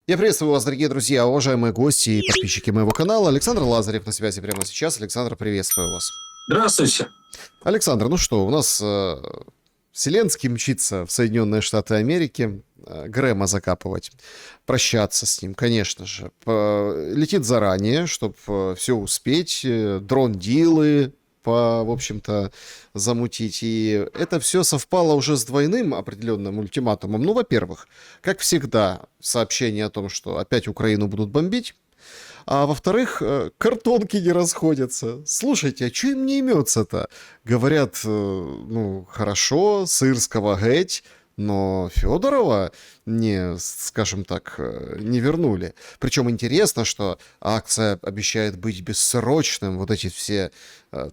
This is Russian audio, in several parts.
Я приветствую вас, дорогие друзья, уважаемые гости и подписчики моего канала. Александр Лазарев на связи прямо сейчас. Александр, приветствую вас. Здравствуйте. Александр, ну что, у нас Зеленский мчится в Соединенные Штаты Америки, Грэма закапывать, прощаться с ним, конечно же. Летит заранее, чтобы все успеть, дрон-дилы, в общем-то, замутить. И это все совпало уже с двойным определенным ультиматумом. Ну, во-первых, как всегда, сообщение о том, что опять Украину будут бомбить. А во-вторых, картонки не расходятся. Слушайте, а что им не имется-то? Говорят, ну, хорошо, Сырского геть, но Федорова не, скажем так, не вернули. Причем интересно, что акция обещает быть бессрочным. Вот эти все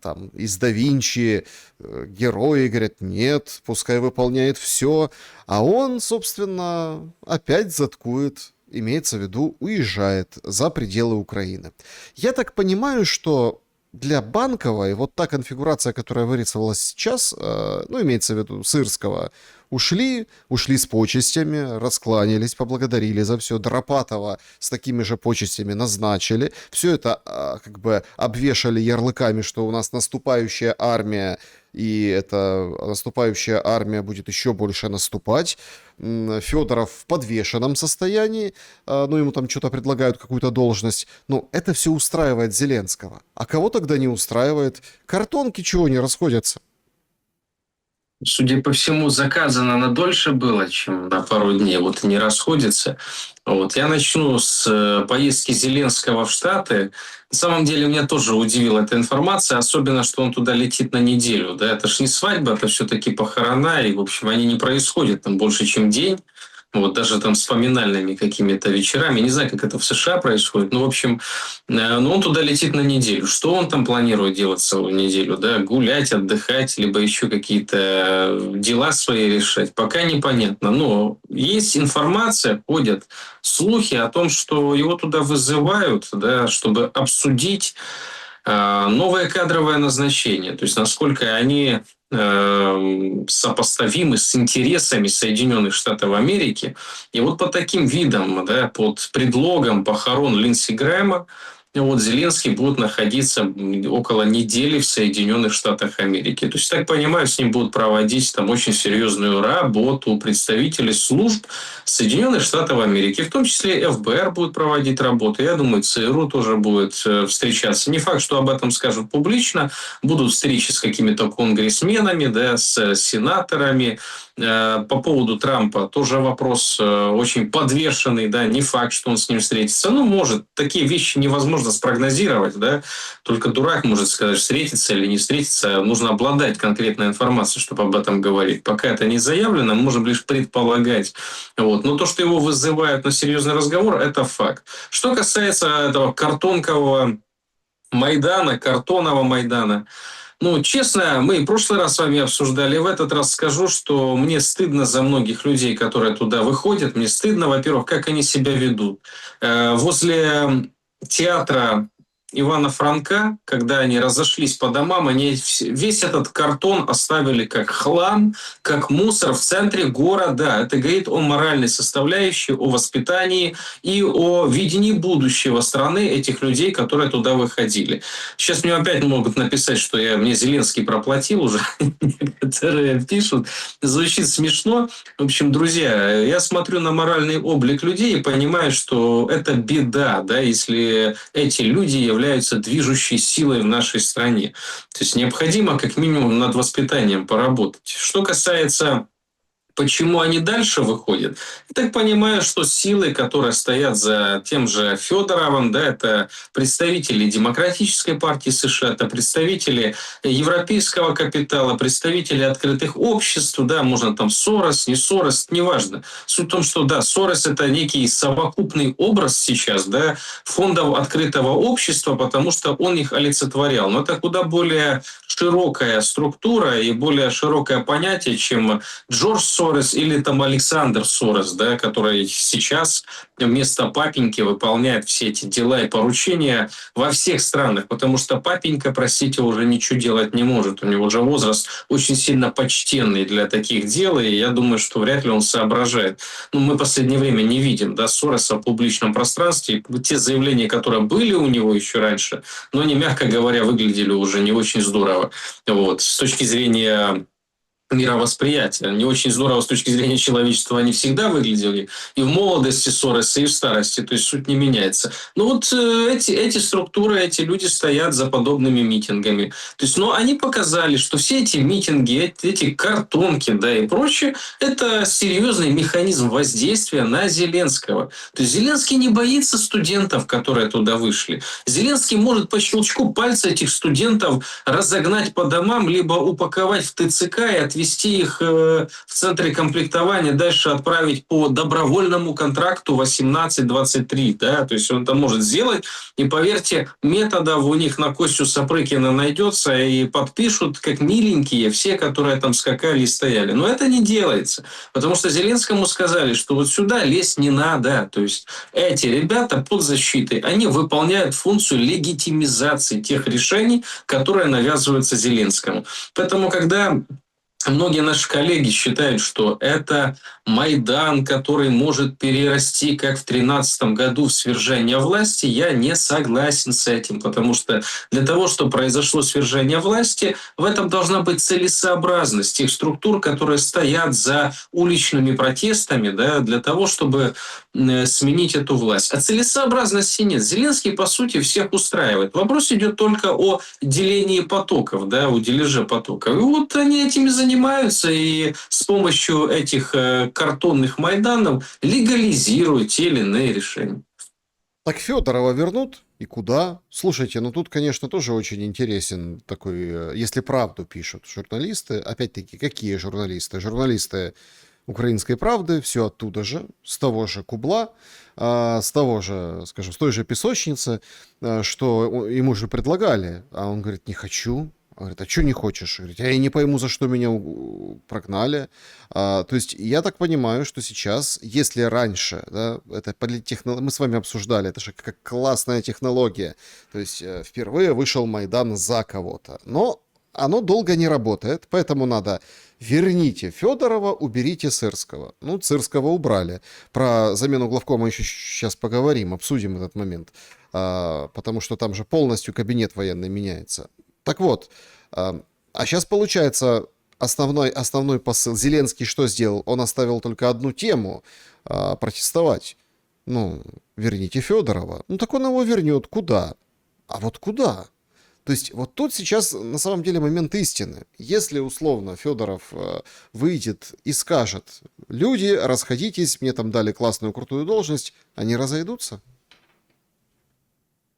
там из Да Винчи герои говорят, нет, пускай выполняет все. А он, собственно, опять заткует. Имеется в виду, уезжает за пределы Украины. Я так понимаю, что для Банковой вот та конфигурация, которая вырисовалась сейчас, ну, имеется в виду Сырского, ушли с почестями, раскланялись, поблагодарили за все. Дропатова с такими же почестями назначили. Все это как бы обвешали ярлыками, что у нас наступающая армия, и эта наступающая армия будет еще больше наступать. Федоров в подвешенном состоянии, ну, ему там что-то предлагают, какую-то должность. Ну, это все устраивает Зеленского. А кого тогда не устраивает? Картонки чего не расходятся? Судя по всему, заказано на дольше было, чем на пару дней. Вот и не расходится. Вот. Я начну с поездки Зеленского в Штаты. На самом деле, меня тоже удивила эта информация, особенно, что он туда летит на неделю. Да? Это ж не свадьба, это все-таки похорона, и, в общем, они не происходят там больше, чем день. Вот даже там с поминальными какими-то вечерами. Не знаю, как это в США происходит. Ну, в общем, но он туда летит на неделю. Что он там планирует делать целую неделю? Да? Гулять, отдыхать, либо еще какие-то дела свои решать? Пока непонятно. Но есть информация, ходят слухи о том, что его туда вызывают, да, чтобы обсудить новое кадровое назначение. То есть насколько они сопоставимы с интересами Соединенных Штатов Америки. И вот по таким видам, да, под предлогом похорон Линдси Грэма, вот Зеленский будет находиться около недели в Соединенных Штатах Америки. То есть, так понимаю, с ним будут проводить там очень серьезную работу представители служб Соединенных Штатов Америки. В том числе ФБР будет проводить работу. Я думаю, ЦРУ тоже будет встречаться. Не факт, что об этом скажут публично. Будут встречи с какими-то конгрессменами, да, с сенаторами. По поводу Трампа тоже вопрос очень подвешенный, да, не факт, что он с ним встретится. Ну, может, такие вещи невозможно спрогнозировать, да, только дурак может сказать, встретится или не встретится. Нужно обладать конкретной информацией, чтобы об этом говорить. Пока это не заявлено, можем лишь предполагать. Вот. Но то, что его вызывают на серьезный разговор, это факт. Что касается этого картонного Майдана, ну, честно, мы в прошлый раз с вами обсуждали, в этот раз скажу, что мне стыдно за многих людей, которые туда выходят. Мне стыдно, во-первых, как они себя ведут. Возле театра Ивана Франка, когда они разошлись по домам, они весь этот картон оставили как хлам, как мусор в центре города. Это говорит о моральной составляющей, о воспитании и о видении будущего страны этих людей, которые туда выходили. Сейчас мне опять могут написать, что мне Зеленский проплатил уже. Некоторые пишут. Звучит смешно. В общем, друзья, я смотрю на моральный облик людей и понимаю, что это беда, да, если эти люди являются движущей силой в нашей стране. То есть необходимо как минимум над воспитанием поработать. Что касается почему они дальше выходят? Я так понимаю, что силы, которые стоят за тем же Федоровым, да, это представители Демократической партии США, это представители европейского капитала, представители открытых обществ, да, можно там Сорос, не Сорос, неважно. Суть в том, что, да, Сорос – это некий совокупный образ сейчас, да, фондов открытого общества, потому что он их олицетворял. Но это куда более широкая структура и более широкое понятие, чем Джордж Сорос, Сорос или там Александр Сорос, да, который сейчас вместо папеньки выполняет все эти дела и поручения во всех странах, потому что папенька, простите, уже ничего делать не может. У него уже возраст очень сильно почтенный для таких дел, и я думаю, что вряд ли он соображает. Ну, мы в последнее время не видим, да, Сороса в публичном пространстве. И те заявления, которые были у него еще раньше, но они, мягко говоря, выглядели уже не очень здорово. Вот. С точки зрения мировосприятия. Не очень здорово с точки зрения человечества они всегда выглядели. И в молодости Сороса, и в старости. То есть суть не меняется. Но вот эти структуры, эти люди стоят за подобными митингами. То есть, но они показали, что все эти митинги, эти картонки, да, и прочее, это серьезный механизм воздействия на Зеленского. То есть Зеленский не боится студентов, которые туда вышли. Зеленский может по щелчку пальца этих студентов разогнать по домам, либо упаковать в ТЦК и отвезти их в центре комплектования, дальше отправить по добровольному контракту 18-23. Да? То есть он это может сделать. И поверьте, методов у них на Костю Сапрыкина найдется, и подпишут как миленькие все, которые там скакали и стояли. Но это не делается. Потому что Зеленскому сказали, что вот сюда лезть не надо. То есть эти ребята под защитой, они выполняют функцию легитимизации тех решений, которые навязываются Зеленскому. Поэтому, когда многие наши коллеги считают, что это Майдан, который может перерасти, как в 2013 году, в свержение власти. Я не согласен с этим, потому что для того, чтобы произошло свержение власти, в этом должна быть целесообразность тех структур, которые стоят за уличными протестами, да, для того, чтобы сменить эту власть. А целесообразности нет. Зеленский, по сути, всех устраивает. Вопрос идет только о делении потоков, да, о дележе потоков. И вот они этими занимаются, и с помощью этих картонных майданов легализируют те или иные решения. Так Федорова вернут? И куда? Слушайте, ну тут, конечно, тоже очень интересен такой, если правду пишут журналисты, опять-таки, какие журналисты? Журналисты «Украинской правды», все оттуда же, с того же кубла, с того же, скажем, с той же песочницы, что ему же предлагали, а он говорит, не хочу. Говорит, а что не хочешь? Говорит, я и не пойму, за что меня прогнали. То есть я так понимаю, что сейчас, если раньше, да, это мы с вами обсуждали, это же как классная технология. То есть впервые вышел Майдан за кого-то. Но оно долго не работает, поэтому надо верните Федорова, уберите Сырского. Ну, Сырского убрали. Про замену главкома еще сейчас поговорим, обсудим этот момент. Потому что там же полностью кабинет военный меняется. Так вот, а сейчас получается основной посыл. Зеленский что сделал? Он оставил только одну тему протестовать. Ну, верните Федорова. Ну, так он его вернет. Куда? А вот куда? То есть вот тут сейчас на самом деле момент истины. Если условно Федоров выйдет и скажет, люди, расходитесь, мне там дали классную крутую должность, они разойдутся?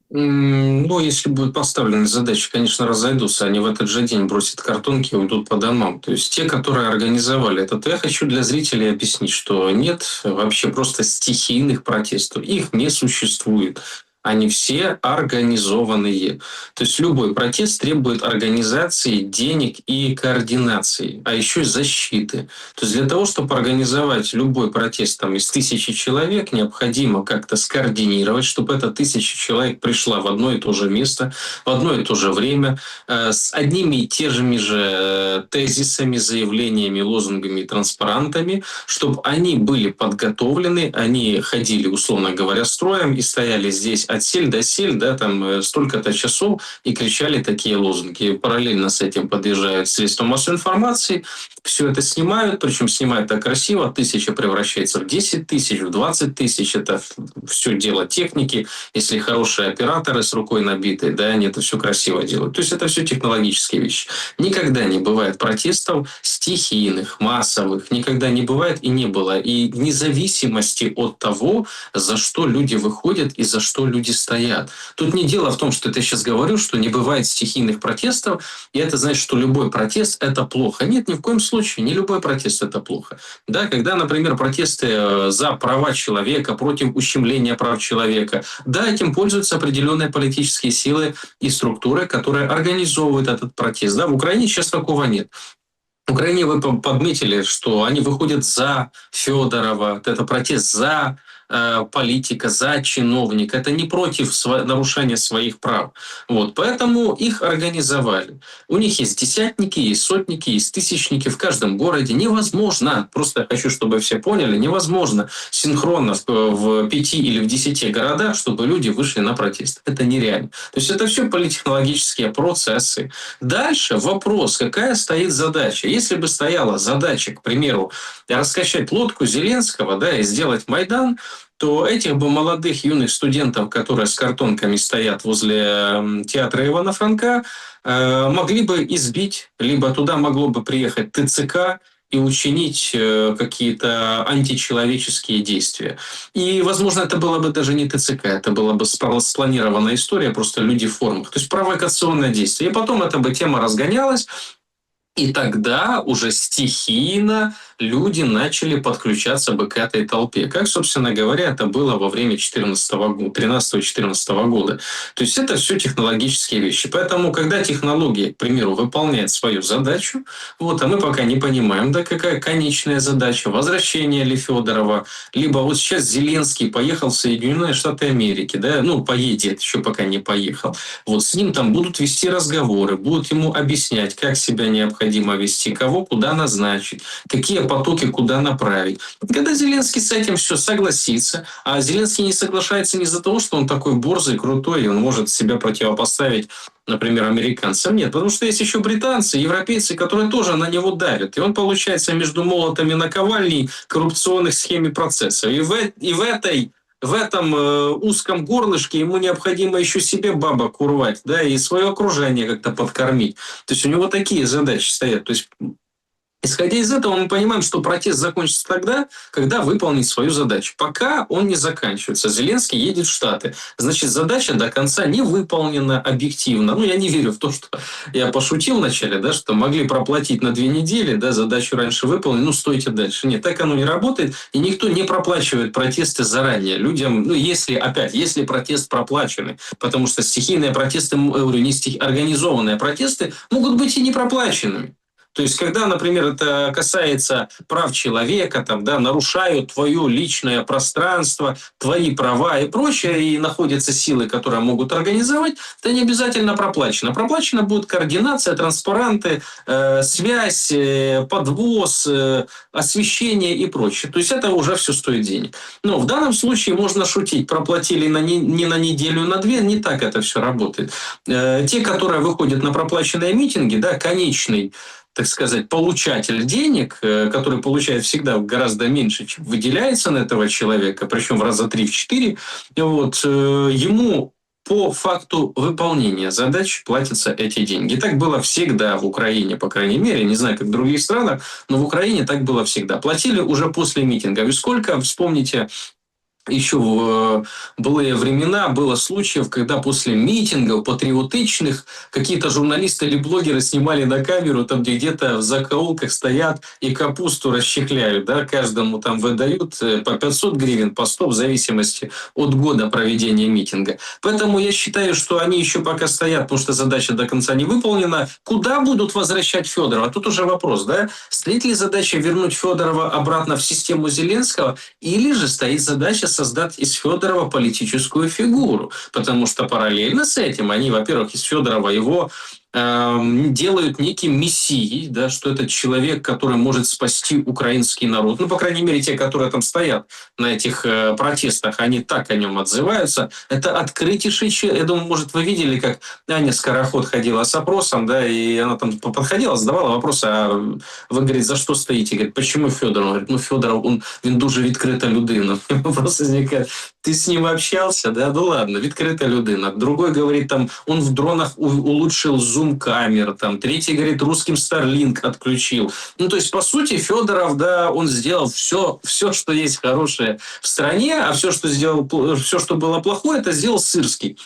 Ну, если будет поставлена задача, конечно, разойдутся. Они в этот же день бросят картонки и уйдут по домам. То есть те, которые организовали это. Я хочу для зрителей объяснить, что нет вообще просто стихийных протестов. Их не существует. Они все организованные. То есть любой протест требует организации, денег и координации, а еще и защиты. То есть для того, чтобы организовать любой протест там, из 1000 человек, необходимо как-то скоординировать, чтобы эта 1000 человек пришла в одно и то же место, в одно и то же время, с одними и теми же тезисами, заявлениями, лозунгами и транспарантами, чтобы они были подготовлены, они ходили, условно говоря, строем и стояли здесь от сель до сель, да, там столько-то часов и кричали такие лозунги. Параллельно с этим подъезжают средства массовой информации, все это снимают, причем снимают так красиво, 1000 превращается в 10 тысяч, в 20 тысяч, это все дело техники, если хорошие операторы с рукой набитые, да, они это все красиво делают. То есть это все технологические вещи. Никогда не бывает протестов стихийных, массовых, никогда не бывает и не было. И вне зависимости от того, за что люди выходят и за что люди стоят. Тут не дело в том, что это я сейчас говорю, что не бывает стихийных протестов, и это значит, что любой протест – это плохо. Нет, ни в коем случае, не любой протест – это плохо. Да, когда, например, протесты за права человека, против ущемления прав человека, да, этим пользуются определенные политические силы и структуры, которые организовывают этот протест. Да, в Украине сейчас такого нет. В Украине вы подметили, что они выходят за Федорова, это протест за политика, за чиновника, это не против нарушения своих прав. Вот, поэтому их организовали. У них есть десятники, есть сотники, есть тысячники в каждом городе. Невозможно, просто хочу, чтобы все поняли, невозможно синхронно в 5 или в 10 городах, чтобы люди вышли на протест. Это нереально. То есть это все политтехнологические процессы. Дальше вопрос, какая стоит задача. Если бы стояла задача, к примеру, раскачать лодку Зеленского, да, и сделать Майдан, то этих бы молодых юных студентов, которые с картонками стоят возле театра Ивана Франка, могли бы избить, либо туда могло бы приехать ТЦК и учинить какие-то античеловеческие действия. И, возможно, это было бы даже не ТЦК, это была бы спланированная история, просто люди в формах. То есть провокационное действие. И потом эта бы тема разгонялась, и тогда уже стихийно люди начали подключаться бы к этой толпе. Как, собственно говоря, это было во время 13-14 года. То есть это все технологические вещи. Поэтому, когда технология, к примеру, выполняет свою задачу, вот, а мы пока не понимаем, да, какая конечная задача, возвращение ли Федорова, либо вот сейчас Зеленский поехал в Соединенные Штаты Америки, да, ну, поедет, еще пока не поехал. Вот с ним там будут вести разговоры, будут ему объяснять, как себя необходимо вести, кого куда назначить, какие потоки куда направить. Когда Зеленский с этим все согласится, а Зеленский не соглашается не из-за того, что он такой борзый, крутой, и он может себя противопоставить, например, американцам. Нет, потому что есть еще британцы, европейцы, которые тоже на него давят. И он, получается, между молотами наковальней коррупционных схем и процессов. И в этом узком горлышке ему необходимо еще себе бабок урвать, да, и свое окружение как-то подкормить. То есть у него такие задачи стоят. То есть исходя из этого, мы понимаем, что протест закончится тогда, когда выполнит свою задачу. Пока он не заканчивается. Зеленский едет в Штаты. Значит, задача до конца не выполнена объективно. Ну, я не верю в то, что я пошутил вначале, да, что могли проплатить на 2 недели, да, задачу раньше выполнить, ну, стойте дальше. Нет, так оно не работает, и никто не проплачивает протесты заранее. Людям, ну, если протест проплаченный, потому что стихийные протесты, говорю, организованные протесты могут быть и не проплаченными. То есть, когда, например, это касается прав человека, там, да, нарушают твое личное пространство, твои права и прочее, и находятся силы, которые могут организовать, это не обязательно проплачено. Проплачена будет координация, транспаранты, связь, подвоз, освещение и прочее. То есть, это уже все стоит денег. Но в данном случае можно шутить. Проплатили не на неделю, на 2, не так это все работает. Те, которые выходят на проплаченные митинги, да, конечный, так сказать, получатель денег, который получает всегда гораздо меньше, чем выделяется на этого человека, причем в раза 3-4, вот, ему по факту выполнения задач платятся эти деньги. И так было всегда в Украине, по крайней мере. Не знаю, как в других странах, но в Украине так было всегда. Платили уже после митингов. И сколько, вспомните, еще в былые времена было случаев, когда после митингов патриотичных какие-то журналисты или блогеры снимали на камеру, там где-то в закоулках стоят и капусту расчехляют, да, каждому там выдают по 500 гривен, по 100 в зависимости от года проведения митинга. Поэтому я считаю, что они еще пока стоят, потому что задача до конца не выполнена. Куда будут возвращать Федорова? Тут уже вопрос, да? Стоит ли задача вернуть Федорова обратно в систему Зеленского, или же стоит задача создать из Федорова политическую фигуру? Потому что параллельно с этим они, во-первых, из Федорова его делают неким мессией, да, что это человек, который может спасти украинский народ. Ну, по крайней мере, те, которые там стоят на этих протестах, они так о нем отзываются. Это открытейший человек. Я думаю, может, вы видели, как Аня Скороход ходила с опросом, да, и она там подходила, задавала вопрос, а вы, говорит, за что стоите? Говорит, почему Федоров? Говорит, ну, Федоров, він дуже відкрита людина. Вопрос возникает, ты с ним общался, да? Ну, ладно, відкрита людина. Другой говорит, там, он в дронах улучшил зум-камер, там, третий говорит, русским Starlink отключил. Ну, то есть, по сути, Федоров, да, он сделал все, что есть хорошее в стране, а все, что было плохое, это сделал Сырский.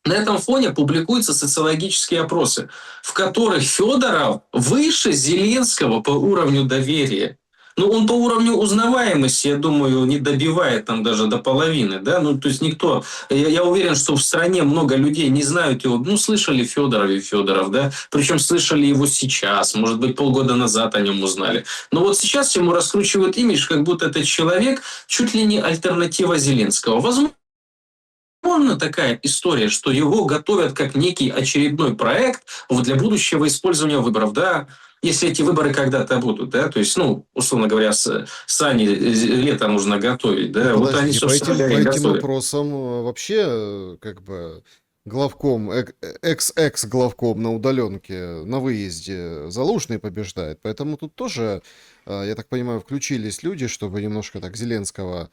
На этом фоне публикуются социологические опросы, в которых Федоров выше Зеленского по уровню доверия. Ну, он по уровню узнаваемости, я думаю, не добивает там даже до половины, да, ну, то есть никто, я уверен, что в стране много людей не знают его, ну, слышали Федоров, да, причем слышали его сейчас, может быть, полгода назад о нем узнали. Но вот сейчас ему раскручивают имидж, как будто этот человек чуть ли не альтернатива Зеленского. Возможно, такая история, что его готовят как некий очередной проект для будущего использования выборов, да, если эти выборы когда-то будут, да, то есть, ну, условно говоря, сани лето нужно готовить, Ну, да, вот они, подождите, собственно по говоря, и этим готовят. вопросам вообще, как бы, главком, экс-главком на удаленке, на выезде Залужный побеждает. Поэтому тут тоже, я так понимаю, включились люди, чтобы немножко так Зеленского...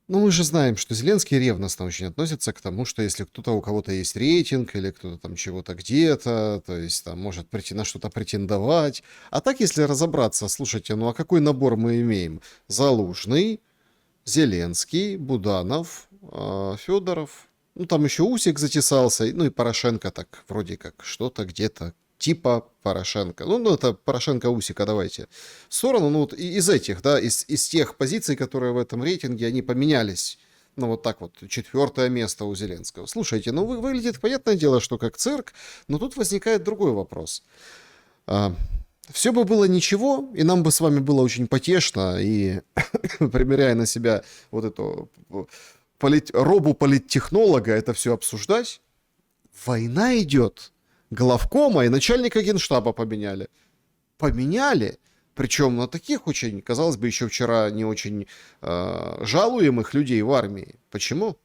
Ну, мы же знаем, что Зеленский ревностно очень относится к тому, что если кто-то, у кого-то есть рейтинг, или кто-то там чего-то где-то, то есть там может прийти на что-то претендовать. А так, если разобраться, слушайте, ну а какой набор мы имеем? Залужный, Зеленский, Буданов, Федоров. Ну, там еще Усик затесался. Ну, и Порошенко так вроде как что-то где-то типа Порошенко. Ну, это Порошенко-Усика, давайте. В сторону, ну, вот из этих, да, из тех позиций, которые в этом рейтинге, они поменялись. Ну, вот так вот, 4-е место у Зеленского. Слушайте, ну, выглядит, понятное дело, что как цирк, но тут возникает другой вопрос. Все бы было ничего, и нам бы с вами было очень потешно, и примеряя на себя вот эту робу политтехнолога, это все обсуждать. Война идет. Главкома и начальника генштаба поменяли. Поменяли. Причем на таких очень, казалось бы, еще вчера не очень жалуемых людей в армии. Почему?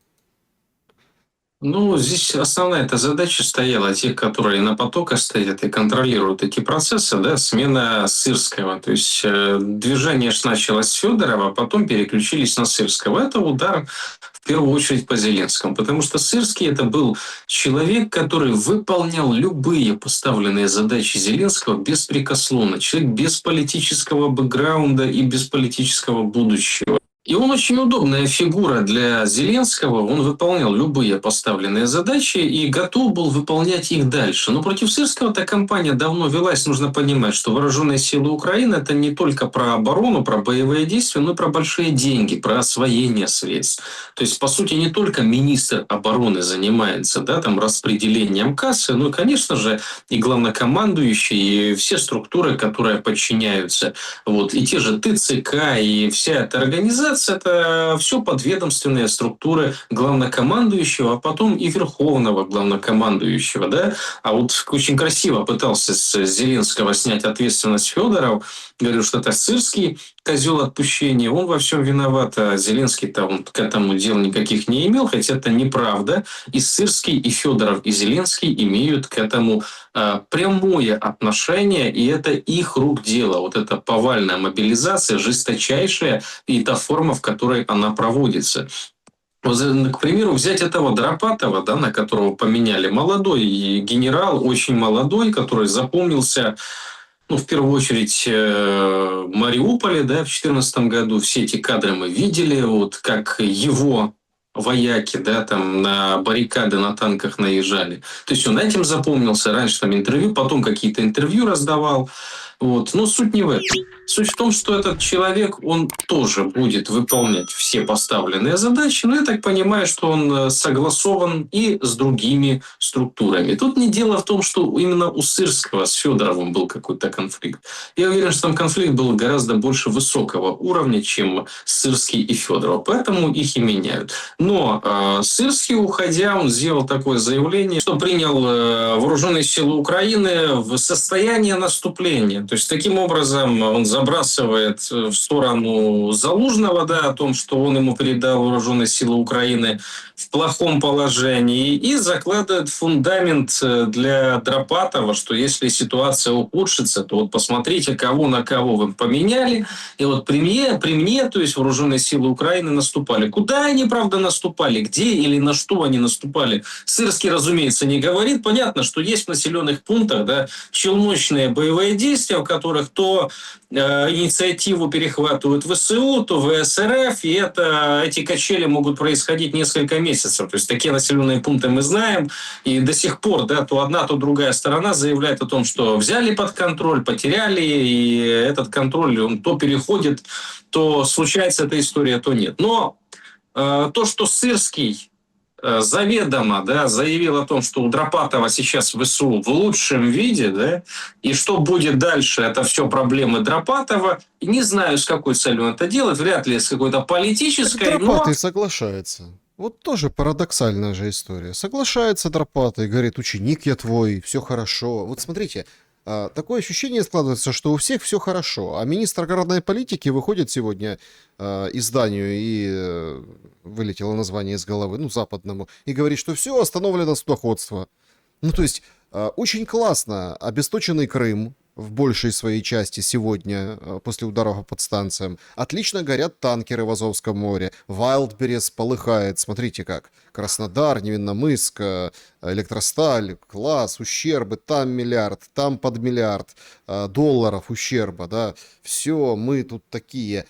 Ну, здесь основная эта задача стояла тех, которые на потоках стоят и контролируют эти процессы, да, смена Сырского. То есть движение ж началось с Федорова, а потом переключились на Сырского. Это удар в первую очередь по Зеленскому, потому что Сырский это был человек, который выполнял любые поставленные задачи Зеленского беспрекословно. Человек без политического бэкграунда и без политического будущего. И он очень удобная фигура для Зеленского. Он выполнял любые поставленные задачи и готов был выполнять их дальше. Но против Сырского эта кампания давно велась. Нужно понимать, что вооруженные силы Украины – это не только про оборону, про боевые действия, но и про большие деньги, про освоение средств. То есть, по сути, не только министр обороны занимается, да, там, распределением кассы, но, конечно же, и главнокомандующий, и все структуры, которые подчиняются. Вот, и те же ТЦК, и вся эта организация, это все подведомственные структуры главнокомандующего, а потом и верховного главнокомандующего. Да? А вот очень красиво пытался с Зеленского снять ответственность Федоров. Говорил, что это Сырский козел отпущения, он во всем виноват, а Зеленский-то он к этому дел никаких не имел, хотя это неправда. И Сырский, и Федоров, и Зеленский имеют к этому прямое отношение, и это их рук дело. Вот эта повальная мобилизация, жесточайшая, и та форма, в которой она проводится. Вот, к примеру, взять этого Дропатова, да, на которого поменяли, молодой генерал, очень молодой, который запомнился, ну, в первую очередь, в Мариуполе, да, в 2014 году. Все эти кадры мы видели, вот как его вояки, да, там на баррикады на танках наезжали. То есть он этим запомнился. Раньше там интервью, потом какие-то интервью раздавал. Вот. Но суть не в этом. Суть в том, что этот человек, он тоже будет выполнять все поставленные задачи, но я так понимаю, что он согласован и с другими структурами. Тут не дело в том, что именно у Сырского с Федоровым был какой-то конфликт. Я уверен, что там конфликт был гораздо больше высокого уровня, чем Сырский и Федоров, поэтому их и меняют. Но Сырский, уходя, он сделал такое заявление, что принял вооруженные силы Украины в состояние наступления. То есть, таким образом, он забрасывает в сторону Залужного, да, о том, что он ему передал вооруженные силы Украины в плохом положении, и закладывает фундамент для Дропатова, что если ситуация ухудшится, то вот посмотрите, кого на кого вы поменяли, и вот при мне, то есть вооруженные силы Украины наступали. Куда они, правда, наступали? наступали, где или на что они наступали, Сырский, разумеется, не говорит. Понятно, что есть в населенных пунктах, да, челночные боевые действия, в которых то инициативу перехватывают ВСУ, то ВСРФ, и эти качели могут происходить несколько месяцев. То есть такие населенные пункты мы знаем, и до сих пор, да, то одна, то другая сторона заявляет о том, что взяли под контроль, потеряли, и этот контроль, он то переходит, то случается эта история, то нет. Но то, что Сырский заведомо, да, заявил о том, что у Дропатова сейчас ВСУ в лучшем виде, да, и что будет дальше, это все проблемы Дропатова. Не знаю, с какой целью он это делает, вряд ли с какой-то Так политической, но... Дропатый соглашается. Вот тоже парадоксальная же история. Соглашается Дропатый, говорит, ученик я твой, все хорошо. Вот смотрите, такое ощущение складывается, что у всех все хорошо, а министр аграрной политики выходит сегодня изданию, и вылетело название из головы, ну, западному, и говорит, что все, остановлено судоходство. Ну, то есть, очень классно обесточенный Крым в большей своей части сегодня, после ударов по подстанциям. Отлично горят танкеры в Азовском море. Вайлдберрис полыхает. Смотрите как. Краснодар, Невинномысск, Электросталь, класс, ущербы. Там миллиард, там под миллиард долларов ущерба. Да. Все, мы тут такие.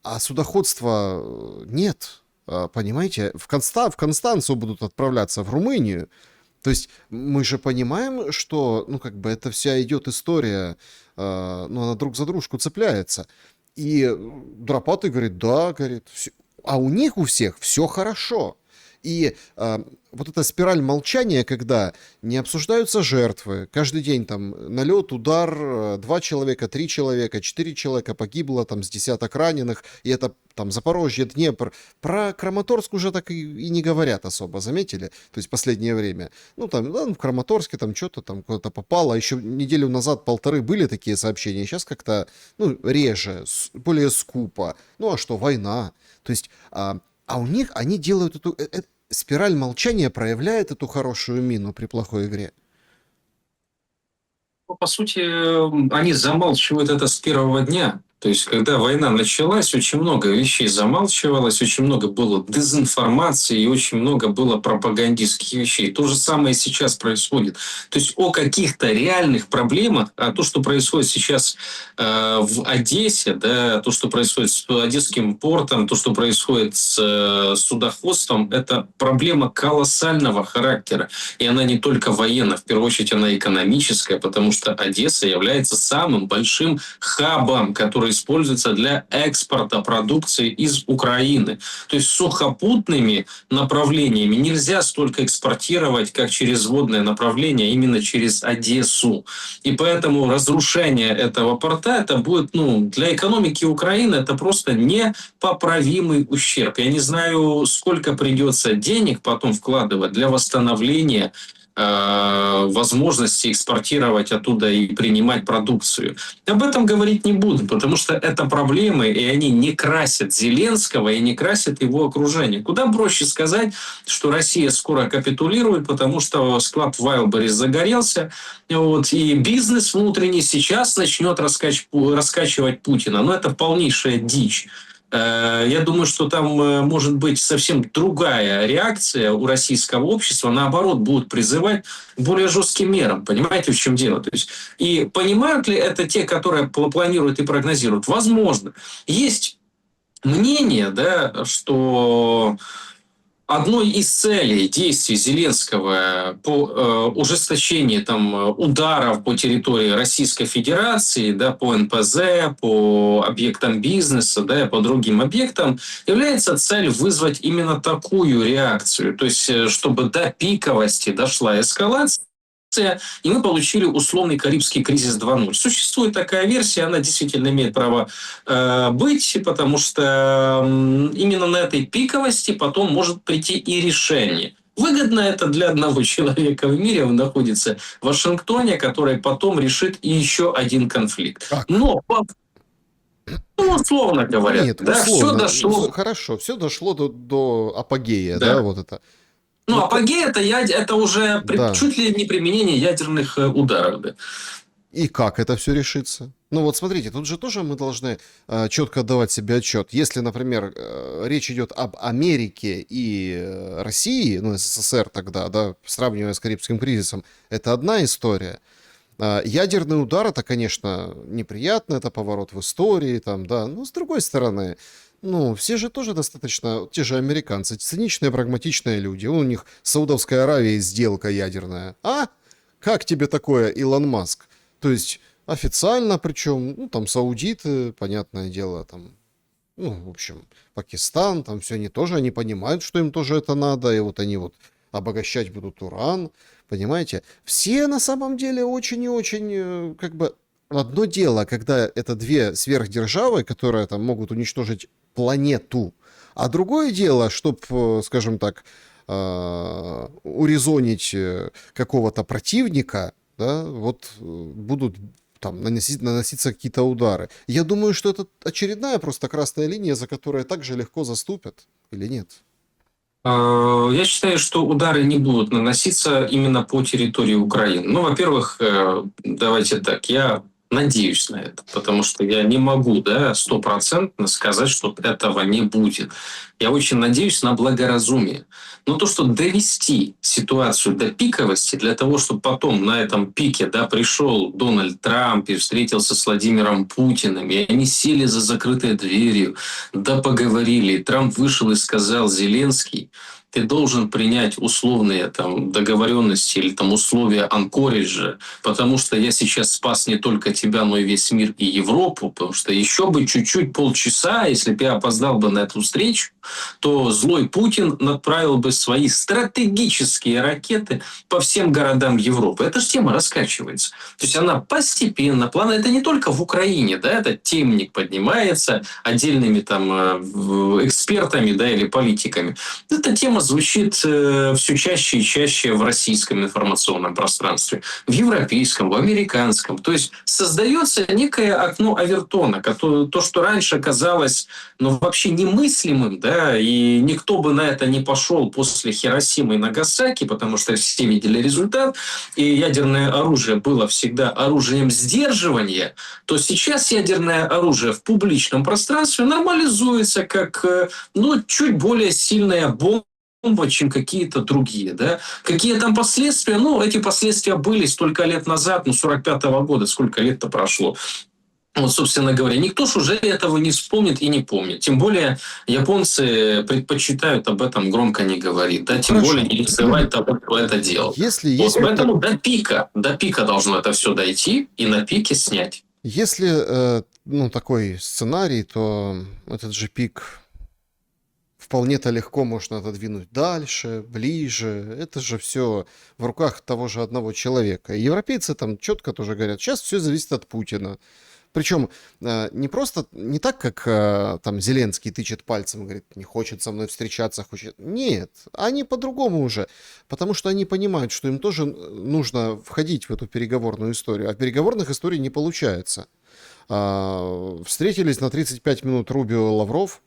А судоходства нет. Понимаете? В Констанцию будут отправляться, в Румынию. То есть мы же понимаем, что, ну, как бы эта вся идет история, ну, она друг за дружку цепляется. И Дропатый говорит, да, говорит, а у них у всех все хорошо. И вот эта спираль молчания, когда не обсуждаются жертвы, каждый день там налет, удар, 2 человека, 3 человека, 4 человека погибло, там с десяток раненых, и это там Запорожье, Днепр. Про Краматорск уже так и не говорят особо, заметили? То есть последнее время. Ну, там, да, в Краматорске там что-то там куда-то попало, а еще неделю назад, полторы были такие сообщения, сейчас как-то, ну, реже, более скупо. Ну, а что, война? То есть, а у них, они делают эту... спираль молчания проявляет эту хорошую мину при плохой игре. Ну, по сути, они замалчивают это с первого дня. То есть, когда война началась, очень много вещей замалчивалось, очень много было дезинформации и очень много было пропагандистских вещей. То же самое сейчас происходит. То есть, о каких-то реальных проблемах, а то, что происходит сейчас в Одессе, да, то, что происходит с Одесским портом, то, что происходит с судоходством, это проблема колоссального характера. И она не только военная, в первую очередь она экономическая, потому что Одесса является самым большим хабом, который используется для экспорта продукции из Украины. То есть сухопутными направлениями нельзя столько экспортировать, как через водное направление, именно через Одессу. И поэтому разрушение этого порта, это будет, ну, для экономики Украины это просто непоправимый ущерб. Я не знаю, сколько придется денег потом вкладывать для восстановления возможности экспортировать оттуда и принимать продукцию. Об этом говорить не буду, потому что это проблемы, и они не красят Зеленского и не красят его окружение. Куда проще сказать, что Россия скоро капитулирует, потому что склад в Вайлдберрис загорелся, вот, и бизнес внутренний сейчас начнет раскачивать Путина. Но это полнейшая дичь. Я думаю, что там может быть совсем другая реакция у российского общества. Наоборот, будут призывать к более жестким мерам. Понимаете, в чем дело? То есть, и понимают ли это те, которые планируют и прогнозируют? Возможно. Есть мнение, да, что одной из целей действий Зеленского по ужесточению там, ударов по территории Российской Федерации, да, по НПЗ, по объектам бизнеса, да, по другим объектам, является цель вызвать именно такую реакцию. То есть, чтобы до пиковости дошла эскалация, и мы получили условный Карибский кризис 2.0. Существует такая версия, она действительно имеет право быть, потому что именно на этой пиковости потом может прийти и решение. Выгодно это для одного человека в мире, он находится в Вашингтоне, который потом решит и еще один конфликт. Как? Но, ну, условно говоря, Нет, да, условно. все дошло... Хорошо, все дошло до апогея, Да. да, вот это. Ну, апогей это уже Да. чуть ли не применение ядерных ударов. Да. И как это все решится? Ну вот смотрите, тут же тоже мы должны четко отдавать себе отчет. Если, например, речь идет об Америке и России, ну СССР тогда, да, сравнивая с Карибским кризисом, это одна история. Ядерный удар это, конечно, неприятно, это поворот в истории, там, да, но с другой стороны, ну, все же тоже достаточно, те же американцы, циничные, прагматичные люди. У них с Саудовской Аравией сделка ядерная. А? Как тебе такое, Илон Маск? То есть официально, причем, ну, там саудиты, понятное дело, там, ну, в общем, Пакистан, там все они тоже, они понимают, что им тоже это надо, и вот они вот обогащать будут уран, понимаете? Все на самом деле очень и очень, как бы, одно дело, когда это две сверхдержавы, которые там могут уничтожить планету, а другое дело, чтобы, скажем так, урезонить какого-то противника, да, вот будут там наноситься какие-то удары. Я думаю, что это очередная просто красная линия, за которой так же легко заступят, или нет? Я считаю, что удары не будут наноситься именно по территории Украины. Ну, во-первых, давайте так, я надеюсь на это, потому что я не могу, да, стопроцентно сказать, что этого не будет. Я очень надеюсь на благоразумие. Но то, что довести ситуацию до пиковости для того, чтобы потом на этом пике, да, пришел Дональд Трамп и встретился с Владимиром Путиным, и они сели за закрытой дверью, да поговорили. И Трамп вышел и сказал: Зеленский, ты должен принять условные там договоренности или там условия Анкориджа, потому что я сейчас спас не только тебя, но и весь мир и Европу, потому что еще бы чуть-чуть полчаса, если бы я опоздал бы на эту встречу, то злой Путин направил бы свои стратегические ракеты по всем городам Европы. Эта же тема раскачивается. То есть она постепенно, плавно, это не только в Украине, да, этот темник поднимается отдельными там экспертами, да, или политиками. Эта тема звучит все чаще и чаще в российском информационном пространстве, в европейском, в американском. То есть создается некое окно Авертона, то, что раньше казалось, ну, вообще немыслимым, да, и никто бы на это не пошел после Хиросимы и Нагасаки, потому что все видели результат, и ядерное оружие было всегда оружием сдерживания, то сейчас ядерное оружие в публичном пространстве нормализуется как, ну, чуть более сильная бомба, чем какие-то другие, да. Какие там последствия? Ну, эти последствия были столько лет назад, ну, 45-го года, сколько лет-то прошло. Вот, собственно говоря, никто ж уже этого не вспомнит и не помнит. Тем более японцы предпочитают об этом громко не говорить, да, Ну тем хорошо. более не рисовать того, кто это делал. Если Вот, есть вот так, поэтому до пика должно это все дойти и на пике снять. если ну такой сценарий, то этот же пик вполне-то легко можно отодвинуть дальше, ближе. Это же все в руках того же одного человека. И европейцы там четко тоже говорят, сейчас все зависит от Путина. Причем не просто, не так, как там Зеленский тычет пальцем и говорит, не хочет со мной встречаться, хочет. Нет, они по-другому уже. Потому что они понимают, что им тоже нужно входить в эту переговорную историю. А переговорных историй не получается. Встретились на 35 минут Рубио и Лавров.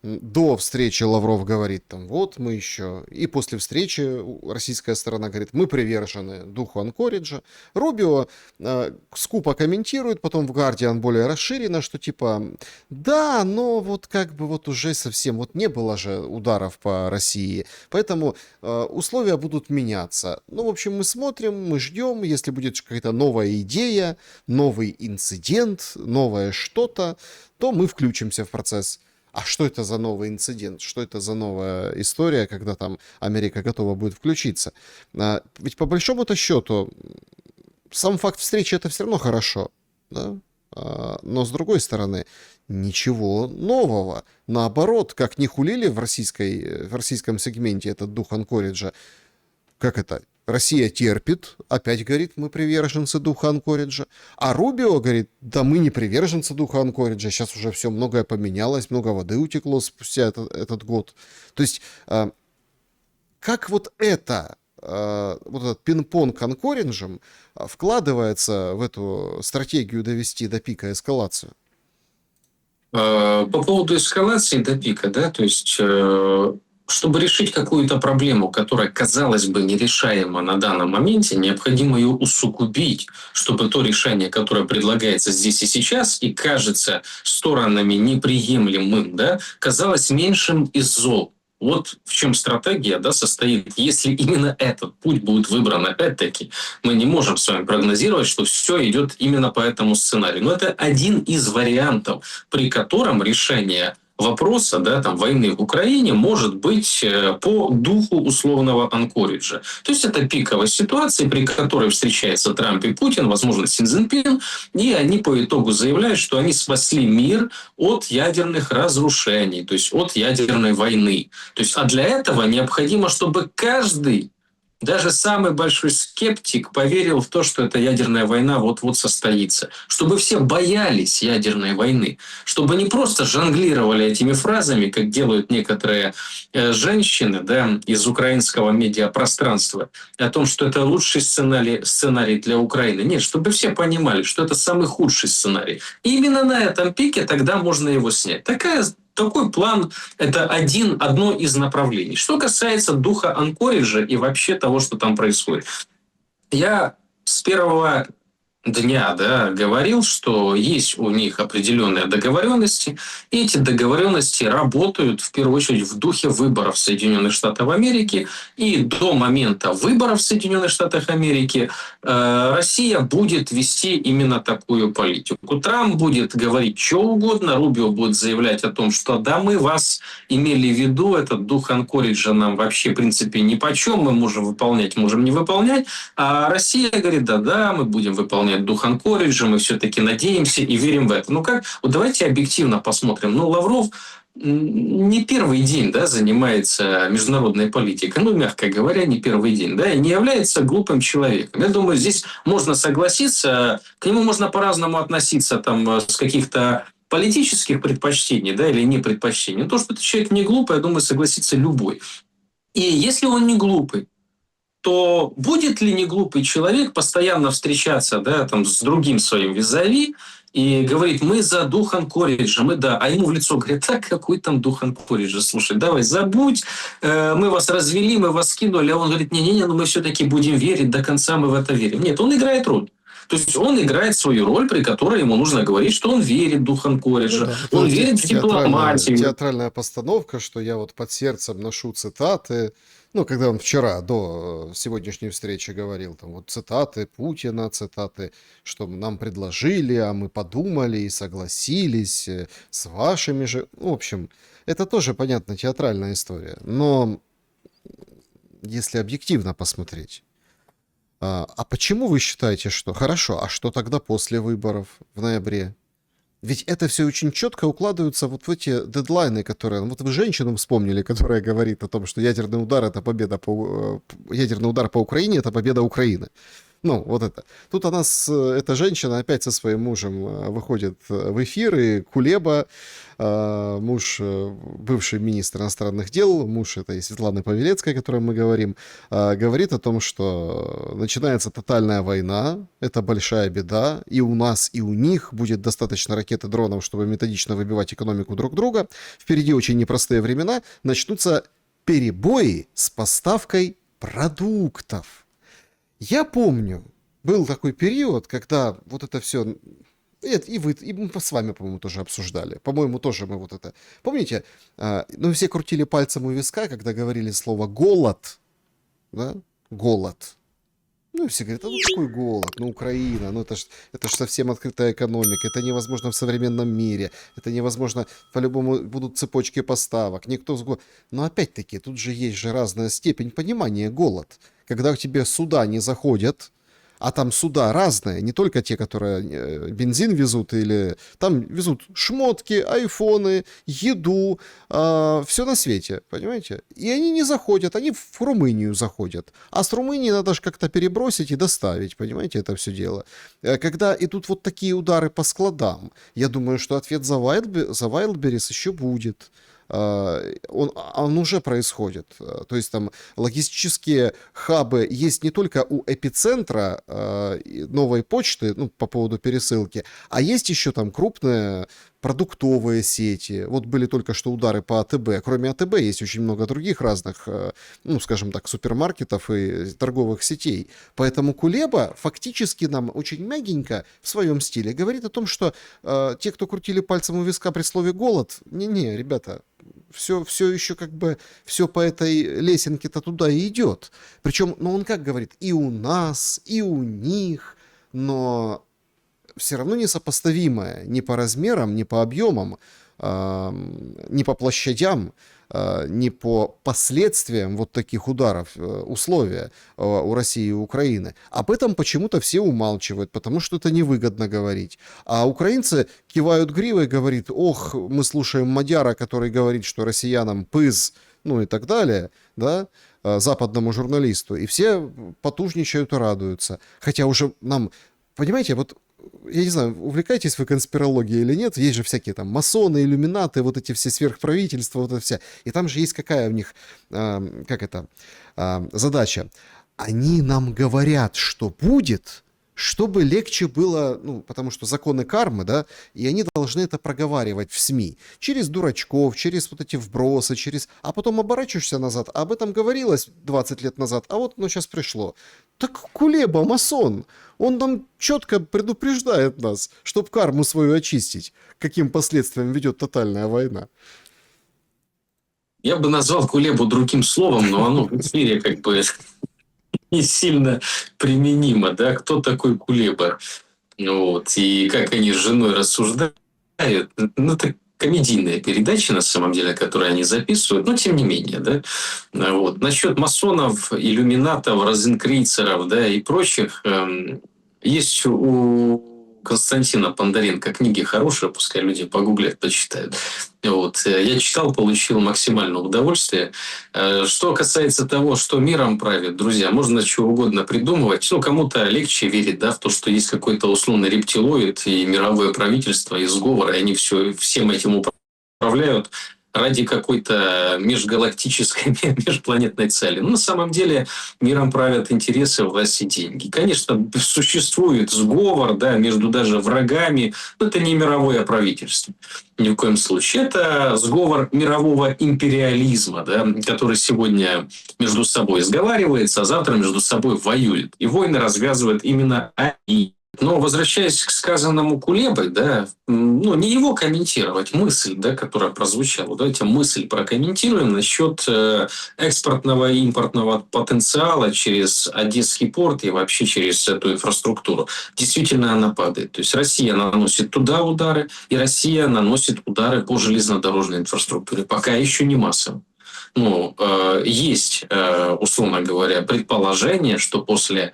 До встречи Лавров говорит, там, вот мы еще. И после встречи российская сторона говорит, мы привержены духу Анкориджа. Рубио скупо комментирует, потом в Guardian более расширено, что типа, да, но вот как бы вот уже совсем, вот не было же ударов по России, поэтому условия будут меняться. Ну, в общем, мы смотрим, мы ждем, если будет какая-то новая идея, новый инцидент, новое что-то, то мы включимся в процесс. А что это за новый инцидент? Что это за новая история, когда там Америка готова будет включиться? Ведь по большому-то счету, сам факт встречи это все равно хорошо. Да? Но с другой стороны, ничего нового. Наоборот, как ни хулили в российском сегменте этот дух Анкориджа, как это? Россия терпит, опять говорит, мы приверженцы духа Анкориджа. А Рубио говорит, да мы не приверженцы духа Анкориджа, сейчас уже все многое поменялось, много воды утекло спустя этот год. То есть, как вот это, вот этот пинг-понг Анкориджем вкладывается в эту стратегию довести до пика эскалацию? По поводу эскалации до пика, да, то есть чтобы решить какую-то проблему, которая, казалось бы, нерешаема на данном моменте, необходимо ее усугубить, чтобы то решение, которое предлагается здесь и сейчас и кажется сторонами неприемлемым, да, казалось меньшим из зол. Вот в чем стратегия, да, состоит. Если именно этот путь будет выбран, опять-таки, мы не можем с вами прогнозировать, что все идет именно по этому сценарию. Но это один из вариантов, при котором решение вопроса, да, там, войны в Украине может быть по духу условного анкориджа. То есть это пиковая ситуация, при которой встречаются Трамп и Путин, возможно, Си Цзиньпин, и они по итогу заявляют, что они спасли мир от ядерных разрушений, то есть от ядерной войны. То есть, а для этого необходимо, чтобы каждый, даже самый большой скептик, поверил в то, что эта ядерная война вот-вот состоится. Чтобы все боялись ядерной войны. Чтобы не просто жонглировали этими фразами, как делают некоторые женщины, да, из украинского медиапространства, о том, что это лучший сценарий для Украины. Нет, чтобы все понимали, что это самый худший сценарий. И именно на этом пике тогда можно его снять. Такой план – это одно из направлений. Что касается духа анкориджа и вообще того, что там происходит. Я с первого дня, да, говорил, что есть у них определенные договоренности, и эти договоренности работают в первую очередь в духе выборов Соединенных Штатов Америки, и до момента выборов в Соединенных Штатах Америки Россия будет вести именно такую политику. Трамп будет говорить что угодно, Рубио будет заявлять о том, что да, мы вас имели в виду, этот дух анкориджа нам вообще в принципе нипочем, мы можем выполнять, можем не выполнять, а Россия говорит, да, мы будем выполнять дух анкориджа, мы все-таки надеемся и верим в это. Вот давайте объективно посмотрим. Лавров не первый день, да, занимается международной политикой, мягко говоря, не первый день, да, и не является глупым человеком. Я думаю, здесь можно согласиться, к нему можно по-разному относиться, там, с каких-то политических предпочтений, да, или не предпочтений. То, что этот человек не глупый, я думаю, согласится любой. И если он не глупый, то будет ли неглупый человек постоянно встречаться, да, там, с другим своим визави и говорит, мы за дух анкориджа, а ему в лицо говорят, так какой там дух анкориджа, слушай, давай забудь, мы вас развели, мы вас скинули, а он говорит, не-не-не, мы все-таки будем верить, до конца мы в это верим. Нет, он играет роль. То есть он играет свою роль, при которой ему нужно говорить, что он верит в дух анкориджа, он верит в дипломатию. Театральная постановка, что я под сердцем ношу цитаты. Когда он вчера, до сегодняшней встречи, говорил, цитаты Путина, цитаты, что нам предложили, а мы подумали и согласились с вашими же... В общем, это тоже, понятно, театральная история. Но если объективно посмотреть, а почему вы считаете, что... Хорошо, а что тогда после выборов в ноябре? Ведь это все очень четко укладывается в эти дедлайны, которые... вы женщину вспомнили, которая говорит о том, что ядерный удар по Украине — это победа Украины. Это. Тут эта женщина опять со своим мужем выходит в эфир, и Кулеба, муж, бывший министр иностранных дел, муж этой Светланы Павелецкой, о которой мы говорим, говорит о том, что начинается тотальная война, это большая беда, и у нас, и у них будет достаточно ракет и дронов, чтобы методично выбивать экономику друг друга. Впереди очень непростые времена, начнутся перебои с поставкой продуктов. Я помню, был такой период, когда это все... И мы с вами, по-моему, тоже обсуждали. По-моему, тоже мы это... Помните, все крутили пальцем у виска, когда говорили слово «голод». Да? Голод. Все говорят, какой голод? Украина, это ж совсем открытая экономика, это невозможно в современном мире, это невозможно, по-любому будут цепочки поставок, никто... Но опять-таки, тут же есть разная степень понимания голод. Когда к тебе суда не заходят, а там суда разные, не только те, которые бензин везут, или там везут шмотки, айфоны, еду, все на свете, понимаете? И они не заходят, они в Румынию заходят. А с Румынии надо же как-то перебросить и доставить, понимаете, это все дело. Когда идут такие удары по складам, я думаю, что ответ за Wildberries еще будет. Он уже происходит. То есть там логистические хабы есть не только у эпицентра новой почты, по поводу пересылки, а есть еще там крупные продуктовые сети. Вот были только что удары по АТБ. Кроме АТБ есть очень много других разных, ну, скажем так, супермаркетов и торговых сетей. Поэтому Кулеба фактически нам очень мягенько в своем стиле говорит о том, что те, кто крутили пальцем у виска при слове «голод», не-не, ребята, все еще как бы, все по этой лесенке-то туда и идет. Причем, ну, он как говорит, и у нас, и у них, но все равно несопоставимое ни по размерам, ни по объемам, ни по площадям, ни по последствиям вот таких ударов условия у России и Украины. Об этом почему-то все умалчивают, потому что это невыгодно говорить. А украинцы кивают гривой, говорят: ох, мы слушаем мадяра, который говорит, что россиянам пыз, ну и так далее, да, западному журналисту. И все потужничают и радуются. Хотя уже нам, понимаете, вот я не знаю, увлекаетесь вы конспирологией или нет, есть же всякие там масоны, иллюминаты, вот эти все сверхправительства, вот это все. И там же есть какая у них, задача. Они нам говорят, что будет, чтобы легче было, ну, потому что законы кармы, да, и они должны это проговаривать в СМИ. Через дурачков, через вот эти вбросы, через... А потом оборачиваешься назад, об этом говорилось 20 лет назад, а вот оно сейчас пришло. Так Кулеба масон, он нам четко предупреждает нас, чтобы карму свою очистить, каким последствиям ведет тотальная война. Я бы назвал Кулебу другим словом, но оно в эфире как бы не сильно применимо, да, кто такой Кулеба, вот, и как они с женой рассуждают, ну, это комедийная передача, на самом деле, которую они записывают, но тем не менее, да, вот. Насчет масонов, иллюминатов, розенкрейцеров, да, и прочих, есть у Константина Бондаренко книги хорошие, пускай люди погуглят, почитают. Вот. Я читал, получил максимальное удовольствие. Что касается того, что миром правит, друзья, можно что угодно придумывать. Ну, кому-то легче верить, да, в то, что есть какой-то условный рептилоид и мировое правительство, и сговор, и они всем этим управляют ради какой-то межгалактической, межпланетной цели. Но на самом деле миром правят интересы, власть и деньги. Конечно, существует сговор, да, между даже врагами, но это не мировое правительство. Ни в коем случае. Это сговор мирового империализма, да, который сегодня между собой сговаривается, а завтра между собой воюет. И войны развязывают именно они. Но возвращаясь к сказанному Кулебой, да, ну, не его комментировать, мысль, да, которая прозвучала. Давайте мысль прокомментируем насчет экспортного и импортного потенциала через Одесский порт и вообще через эту инфраструктуру. Действительно, она падает. То есть Россия наносит туда удары, и Россия наносит удары по железнодорожной инфраструктуре. Пока еще не массово. Ну, есть, условно говоря, предположение, что после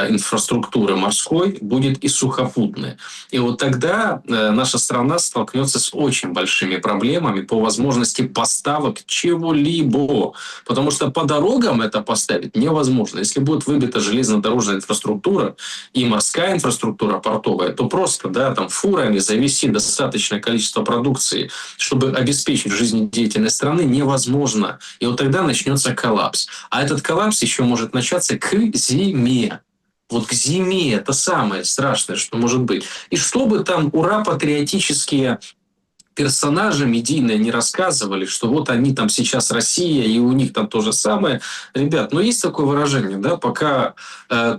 инфраструктуры морской будет и сухопутная. И вот тогда наша страна столкнется с очень большими проблемами по возможности поставок чего-либо. Потому что по дорогам это поставить невозможно. Если будет выбита железнодорожная инфраструктура и морская инфраструктура портовая, то просто, да, там фурами завезти достаточное количество продукции, чтобы обеспечить жизнедеятельность страны, невозможно. И вот тогда начнется коллапс. А этот коллапс еще может начаться к зиме. Вот к зиме это самое страшное, что может быть. И чтобы там ура-патриотические персонажи медийные не рассказывали, что вот они там сейчас Россия, и у них там то же самое. Ребят, ну есть такое выражение, да, пока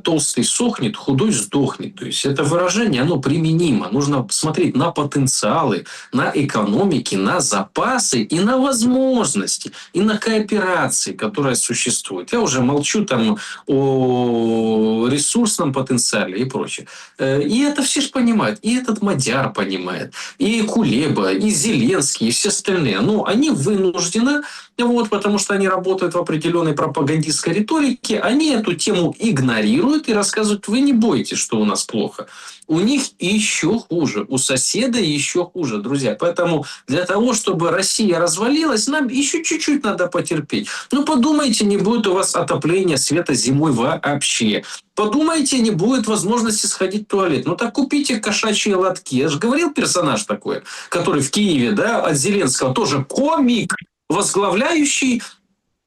толстый сохнет, худой сдохнет. То есть это выражение, оно применимо. Нужно смотреть на потенциалы, на экономики, на запасы и на возможности, и на кооперации, которая существует. Я уже молчу там о ресурсном потенциале и прочее. И это все же понимают. И этот мадяр понимает, и Кулеба, и Зеленский, и все остальные. Но они вынуждены, вот, потому что они работают в определенной пропагандистской риторике, они эту тему игнорируют и рассказывают: вы не бойтесь, что у нас плохо. У них еще хуже, у соседа еще хуже, друзья. Поэтому для того, чтобы Россия развалилась, нам еще чуть-чуть надо потерпеть. Ну, подумайте, не будет у вас отопления, света зимой вообще. Подумайте, не будет возможности сходить в туалет. Ну, так купите кошачьи лотки. Я же говорил, персонаж такой, который в Киеве, да, от Зеленского, тоже комик, возглавляющий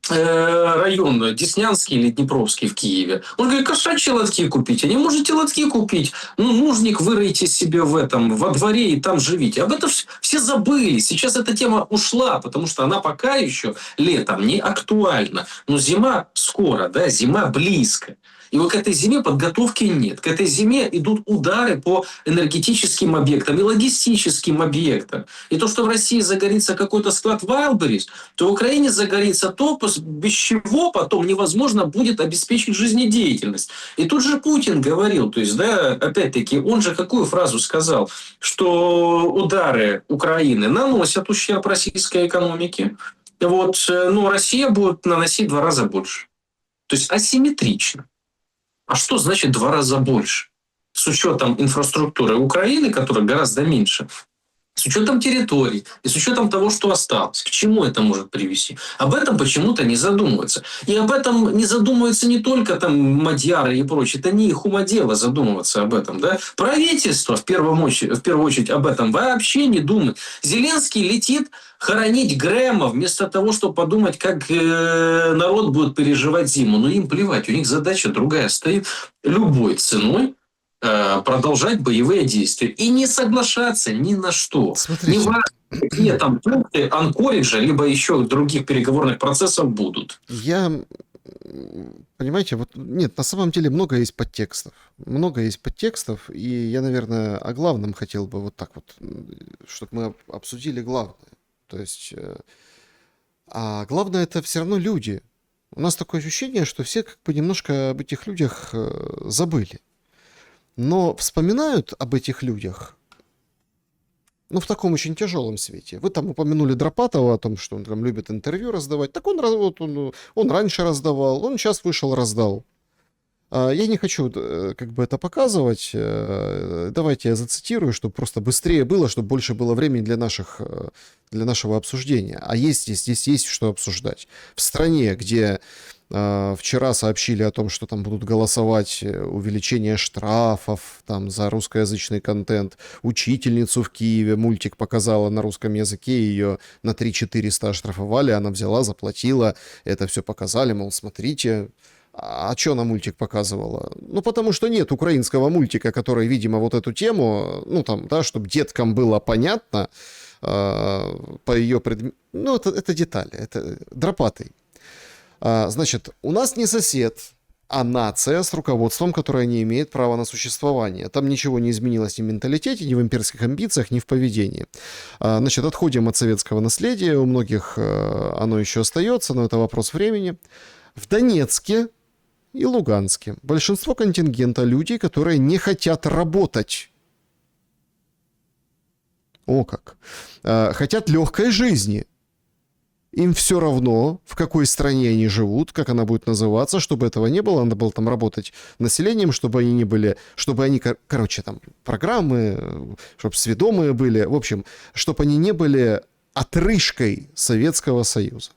район Деснянский или Днепровский в Киеве. Он говорит, кошачьи лотки купите. Не можете лотки купить. Ну, нужник выройте себе во дворе и там живите. Об этом все забыли. Сейчас эта тема ушла, потому что она пока еще летом не актуальна. Но зима скоро, да, зима близко. И вот к этой зиме подготовки нет. К этой зиме идут удары по энергетическим объектам и логистическим объектам. И то, что в России загорится какой-то склад Wildberries, то в Украине загорится то, без чего потом невозможно будет обеспечить жизнедеятельность. И тут же Путин говорил, то есть, да, опять-таки, он же какую фразу сказал, что удары Украины наносят ущерб российской экономике, вот, но Россия будет наносить в 2 раза больше. То есть асимметрично. А что значит 2 раза больше? С учетом инфраструктуры Украины, которая гораздо меньше, с учетом территорий и с учетом того, что осталось. К чему это может привести? Об этом почему-то не задумываются. И об этом не задумываются не только там мадьяры и прочее. Это не их ума дело задумываться об этом. Да? Правительство в первую очередь об этом вообще не думает. Зеленский летит хоронить Грэма вместо того, чтобы подумать, как народ будет переживать зиму. Но им плевать. У них задача другая стоит. Любой ценой продолжать боевые действия и не соглашаться ни на что. Смотрите, Неважно, какие там пункты Анкориджа, либо еще других переговорных процессов будут. понимаете, вот нет, на самом деле много есть подтекстов. Много есть подтекстов, и я, наверное, о главном хотел бы вот так вот, чтобы мы обсудили главное. То есть, а главное это все равно люди. У нас такое ощущение, что все как бы немножко об этих людях забыли. Но вспоминают об этих людях, ну, в таком очень тяжелом свете. Вы там упомянули Дропатова о том, что он там любит интервью раздавать. Так он раньше раздавал, он сейчас вышел, раздал. Я не хочу как бы это показывать. Давайте я зацитирую, чтобы просто быстрее было, чтобы больше было времени для нашего обсуждения. А здесь есть что обсуждать. В стране, где вчера сообщили о том, что там будут голосовать увеличение штрафов там, за русскоязычный контент. Учительницу в Киеве мультик показала на русском языке, ее на 3-400 оштрафовали, она взяла, заплатила, это все показали, мол, смотрите. А что она мультик показывала? Ну, потому что нет украинского мультика, который, видимо, вот эту тему, ну, там, да, чтобы деткам было понятно по ее Ну, это детали, это Дропатый. Значит, у нас не сосед, а нация с руководством, которое не имеет права на существование. Там ничего не изменилось ни в менталитете, ни в имперских амбициях, ни в поведении. Значит, отходим от советского наследия. У многих оно еще остается, но это вопрос времени. В Донецке и Луганске большинство контингента людей, которые не хотят работать. О как. Хотят легкой жизни. Им все равно, в какой стране они живут, как она будет называться, чтобы этого не было. Надо было там работать населением, чтобы они не были... Чтобы они, короче, там, программы, чтобы сведомые были. В общем, чтобы они не были отрыжкой Советского Союза.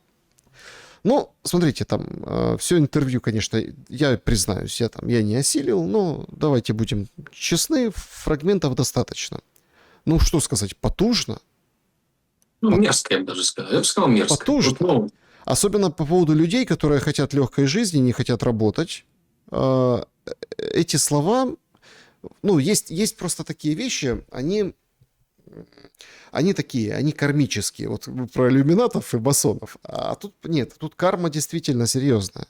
Ну, смотрите, там, все интервью, конечно, я признаюсь, я не осилил, но давайте будем честны, фрагментов достаточно. Ну, что сказать, потужно. Ну, мерзко, я бы даже сказал. Я бы сказал мерзко. Потужно. Вот, ну, Особенно по поводу людей, которые хотят легкой жизни, не хотят работать. Эти слова, ну, есть просто такие вещи, они такие, они кармические. Вот про иллюминатов и масонов. А тут нет, тут карма действительно серьезная.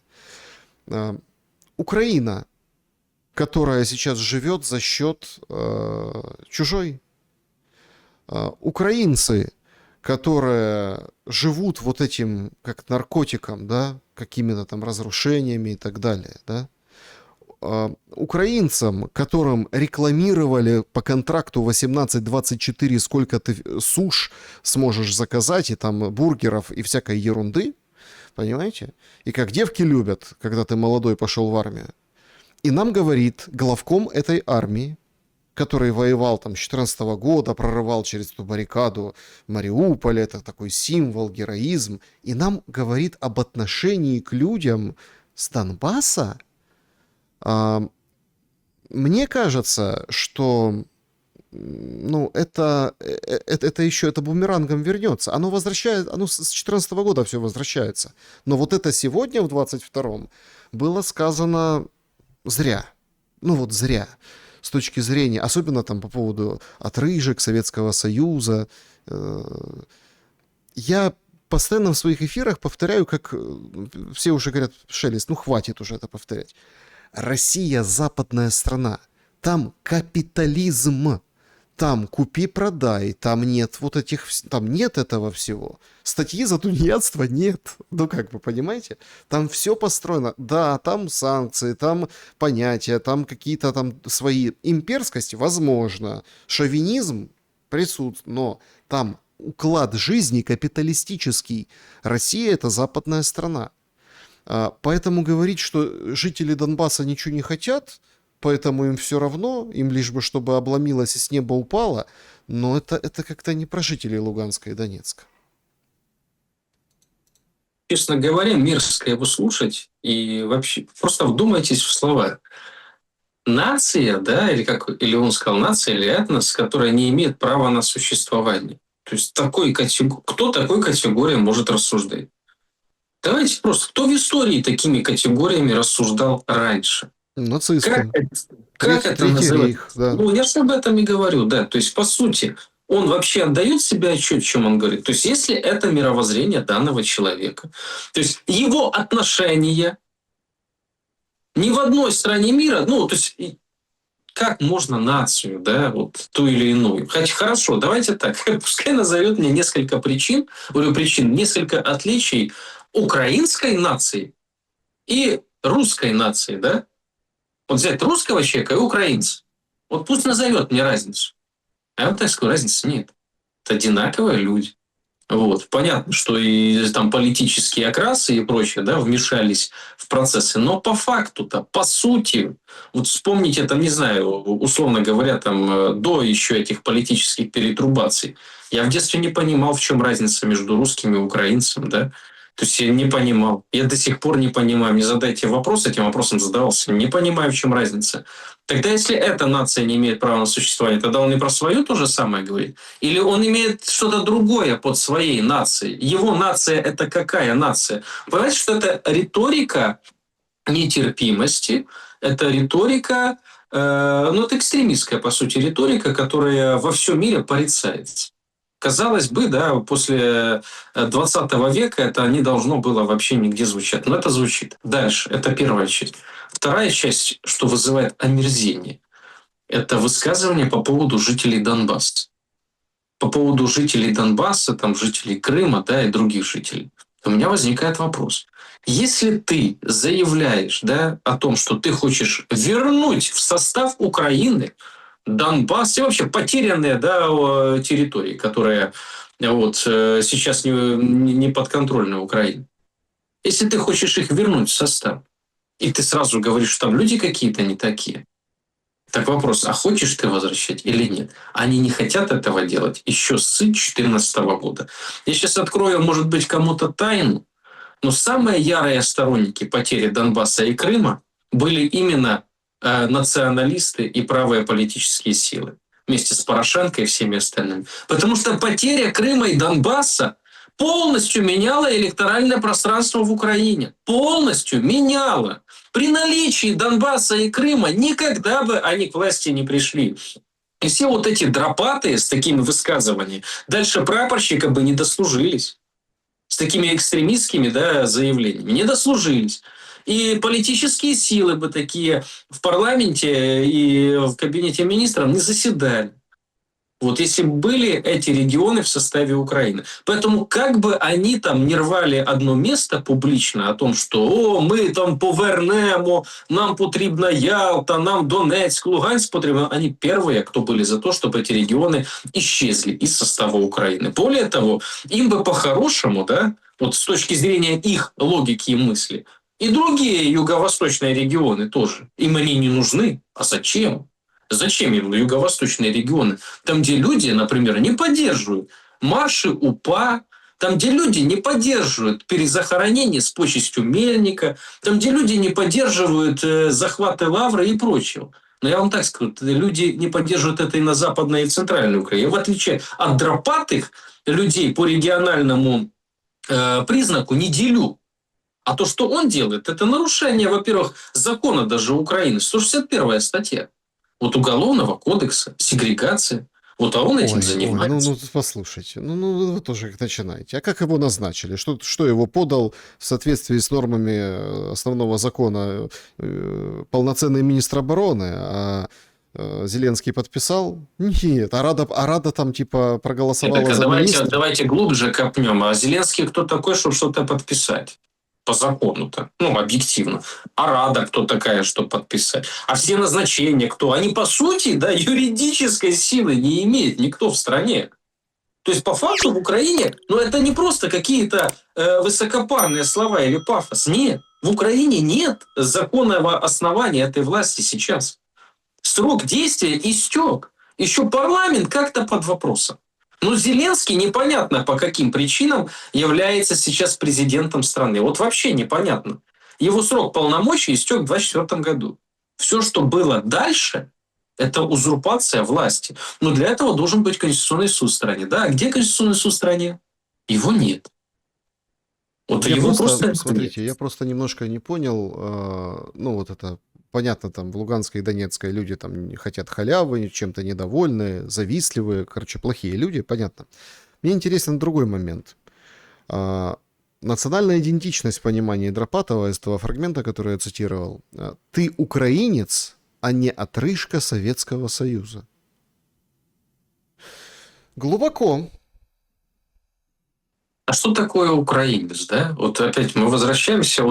Украина, которая сейчас живет за счет чужой. Украинцы, которые живут вот этим, как наркотиком, да, какими-то там разрушениями и так далее, да. Украинцам, которым рекламировали по контракту 18-24, сколько ты суш сможешь заказать, и там бургеров и всякой ерунды, понимаете? И как девки любят, когда ты молодой пошел в армию. И нам говорит главком этой армии, который воевал там с 14 года, прорывал через эту баррикаду Мариуполь, это такой символ, героизм, и нам говорит об отношении к людям с Донбасса. Мне кажется, что ну, это еще, это бумерангом вернется. Оно возвращает, оно с 2014 года все возвращается. Но вот это сегодня, в 22-м, было сказано зря. Ну вот зря. С точки зрения, особенно там по поводу отрыжек Советского Союза. Я постоянно в своих эфирах повторяю, как все уже говорят, Шелест, ну хватит уже это повторять. Россия западная страна. Там капитализм. Там купи-продай, там нет вот этих, там нет этого всего. Статьи за тунеядство нет. Ну как вы понимаете? Там все построено. Да, там санкции, там понятия, там какие-то там свои имперскости, возможно. Шовинизм присутствует, но там уклад жизни капиталистический. Россия — это западная страна. Поэтому говорить, что жители Донбасса ничего не хотят, поэтому им все равно, им лишь бы, чтобы обломилось и с неба упало, но это как-то не про жителей Луганска и Донецка. Честно говоря, мерзко его слушать. И вообще, просто вдумайтесь в слова. Нация, да, или он сказал, нация или этнос, которая не имеет права на существование. То есть кто такой категорией может рассуждать? Давайте просто, кто в истории такими категориями рассуждал раньше? Нацисты. Как это Третий называется? рейх, да. Ну, я же об этом и говорю, да. То есть, по сути, он вообще отдает себе отчет, о чем он говорит. То есть, если это мировоззрение данного человека, то есть его отношения ни в одной стране мира, ну, то есть, как можно нацию, да, вот ту или иную. Хотя хорошо, давайте так, пускай назовет мне несколько причин, несколько отличий украинской нации и русской нации, да? Вот взять русского человека и украинца. Вот пусть назовет мне разницу. А я вот так скажу, разницы нет. Это одинаковые люди. Вот. Понятно, что и там политические окрасы и прочее, да, вмешались в процессы. Но по факту-то, по сути, вот вспомните, там, не знаю, условно говоря, там, до еще этих политических перетрубаций. Я в детстве не понимал, в чем разница между русским и украинцем, да. То есть я не понимал. Я до сих пор не понимаю. Мне задайте вопрос, этим вопросом задавался. Не понимаю, в чем разница. Тогда, если эта нация не имеет права на существование, тогда он и про свою то же самое говорит? Или он имеет что-то другое под своей нацией? Его нация – это какая нация? Понимаете, что это риторика нетерпимости, это риторика, ну, это экстремистская, по сути, риторика, которая во всем мире порицается. Казалось бы, да, после 20 века это не должно было вообще нигде звучать. Но это звучит. Дальше. Это первая часть. Вторая часть, что вызывает омерзение, это высказывание по поводу жителей Донбасса. По поводу жителей Донбасса, там, жителей Крыма, да, и других жителей. У меня возникает вопрос. Если ты заявляешь, да, о том, что ты хочешь вернуть в состав Украины Донбасс и вообще потерянные, да, территории, которые вот сейчас не подконтрольны Украине. Если ты хочешь их вернуть в состав, и ты сразу говоришь, что там люди какие-то не такие, так вопрос, а хочешь ты возвращать или нет? Они не хотят этого делать еще с 2014 года. Я сейчас открою, может быть, кому-то тайну, но самые ярые сторонники потери Донбасса и Крыма были именно националисты и правые политические силы вместе с Порошенко и всеми остальными. Потому что потеря Крыма и Донбасса полностью меняла электоральное пространство в Украине. Полностью меняла. При наличии Донбасса и Крыма никогда бы они к власти не пришли. И все вот эти дропатые с такими высказываниями дальше прапорщика бы не дослужились. С такими экстремистскими, да, заявлениями. Не дослужились. И политические силы бы такие в парламенте и в кабинете министров не заседали. Вот если бы были эти регионы в составе Украины. Поэтому как бы они там не рвали одно место публично о том, что «О, мы там повернемо, нам потрібна Ялта, нам Донецк, Луганськ потрібно», они первые, кто были за то, чтобы эти регионы исчезли из состава Украины. Более того, им бы по-хорошему, да, вот с точки зрения их логики и мысли, и другие юго-восточные регионы тоже. Им они не нужны. А зачем? Зачем им юго-восточные регионы? Там, где люди, например, не поддерживают марши УПА, там, где люди не поддерживают перезахоронение с почестью Мельника, там, где люди не поддерживают захваты Лавры и прочего. Но я вам так скажу, люди не поддерживают это и на Западной, и в Центральной Украине. В отличие от дропатых людей по региональному признаку не делю. А то, что он делает, это нарушение, во-первых, закона даже Украины. 161 статья. Вот Уголовного кодекса, сегрегация. Вот, а он этим Ой, занимается. послушайте, вы тоже как начинаете. А как его назначили? Что его подал в соответствии с нормами основного закона полноценный министр обороны, а Зеленский подписал? Нет, а Рада там типа проголосовала Так, а за министра. давайте глубже копнем. А Зеленский кто такой, чтобы что-то подписать? По закону-то, объективно. А Рада кто такая, чтобы подписать? А все назначения кто? Они, по сути, юридической силы не имеет никто в стране. То есть, по факту, в Украине, это не просто какие-то высокопарные слова или пафос. Нет, в Украине нет законного основания этой власти сейчас. Срок действия истек. Еще парламент как-то под вопросом. Но Зеленский непонятно по каким причинам является сейчас президентом страны. Вот вообще непонятно. Его срок полномочий истек в 2024 году. Все, что было дальше, это узурпация власти. Но для этого должен быть Конституционный суд в стране. Да, а где Конституционный суд в стране? Его нет. Вот его просто Смотрите, нет. я просто немножко не понял, вот это, понятно, там в Луганской и Донецкой люди там хотят халявы, чем-то недовольны, завистливые, короче, плохие люди, понятно. Мне интересен другой момент. Национальная идентичность в понимании Дропатова из того фрагмента, который я цитировал. Ты украинец, а не отрыжка Советского Союза. Глубоко. А что такое украинец, да? Вот опять мы возвращаемся,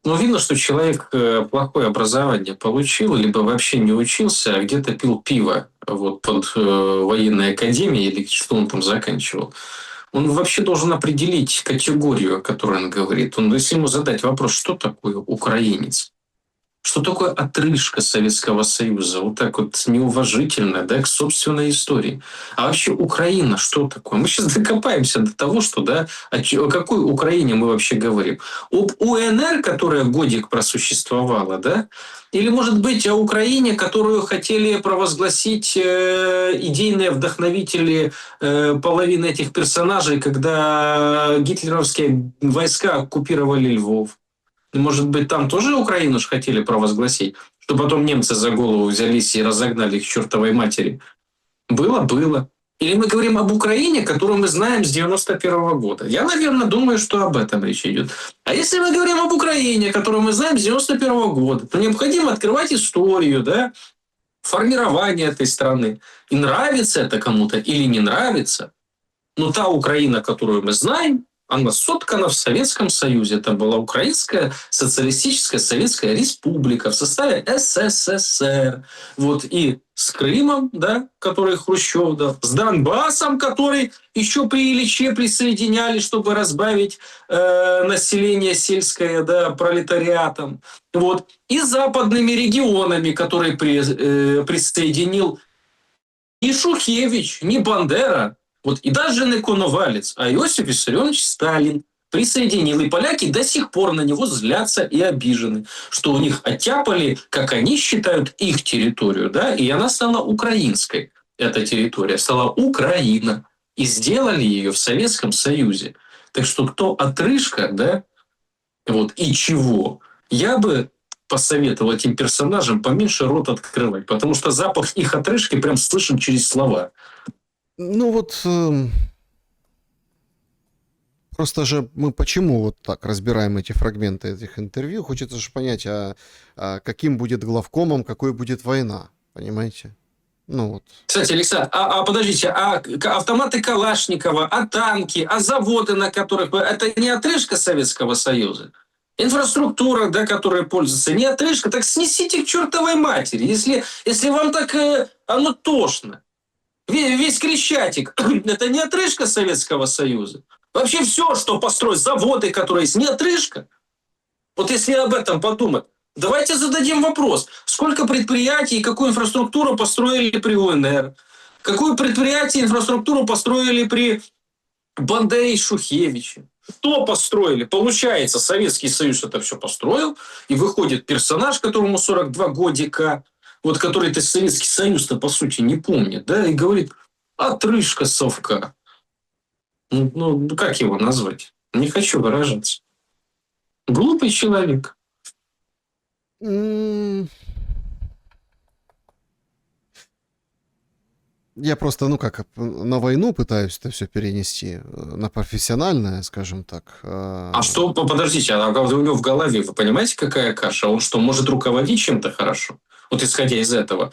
видно, что человек плохое образование получил, либо вообще не учился, а где-то пил пиво под военной академией, или что он там заканчивал. Он вообще должен определить категорию, о которой он говорит. Если ему задать вопрос, что такое украинец, что такое отрыжка Советского Союза, вот так вот неуважительно, к собственной истории. А вообще Украина что такое? Мы сейчас докопаемся до того, что, о какой Украине мы вообще говорим. Об УНР, которая годик просуществовала, или, может быть, о Украине, которую хотели провозгласить идейные вдохновители половины этих персонажей, когда гитлеровские войска оккупировали Львов. Может быть, там тоже Украину ж хотели провозгласить, что потом немцы за голову взялись и разогнали их к чертовой матери. Было. Или мы говорим об Украине, которую мы знаем с 91 года. Я, наверное, думаю, что об этом речь идет. А если мы говорим об Украине, которую мы знаем с 91 года, то необходимо открывать историю, формирование этой страны. И нравится это кому-то или не нравится. Но та Украина, которую мы знаем, она соткана в Советском Союзе. Это была Украинская социалистическая Советская Республика в составе СССР. И с Крымом, который Хрущев дал, с Донбассом, который еще при Ильиче присоединяли, чтобы разбавить население сельское пролетариатом. И западными регионами, которые присоединил не Шухевич, не Бандера, и даже не Коновалец, а Иосиф Виссарионович Сталин присоединил. И поляки до сих пор на него злятся и обижены, что у них оттяпали, как они считают, их территорию. И она стала украинской, эта территория, стала Украина. И сделали ее в Советском Союзе. Так что кто отрыжка, и чего, я бы посоветовал этим персонажам поменьше рот открывать, потому что запах их отрыжки прям слышен через слова. Просто же мы почему так разбираем эти фрагменты этих интервью? Хочется же понять, каким будет главкомом, какой будет война, понимаете? Кстати, Александр, подождите, автоматы Калашникова, танки, заводы, на которых... Это не отрыжка Советского Союза? Инфраструктура, которой пользуется, не отрыжка? Так снесите к чертовой матери, если вам так оно тошно. Весь Крещатик – это не отрыжка Советского Союза. Вообще все, что построить, заводы, которые есть, не отрыжка. Если об этом подумать, давайте зададим вопрос. Сколько предприятий и какую инфраструктуру построили при УНР? Какое предприятие и инфраструктуру построили при Бандере и Шухевиче? Кто построили? Получается, Советский Союз это все построил, и выходит персонаж, которому 42 годика, вот который-то Советский Союз-то, по сути, не помнит, да, и говорит, отрыжка совка. Ну, как его назвать? Не хочу выражаться. Глупый человек. М, Я просто, ну как, на войну пытаюсь это все перенести, на профессиональное, скажем так. А что, подождите, а у него в голове, вы понимаете, какая каша? Он что, может руководить чем-то хорошо? Вот исходя из этого.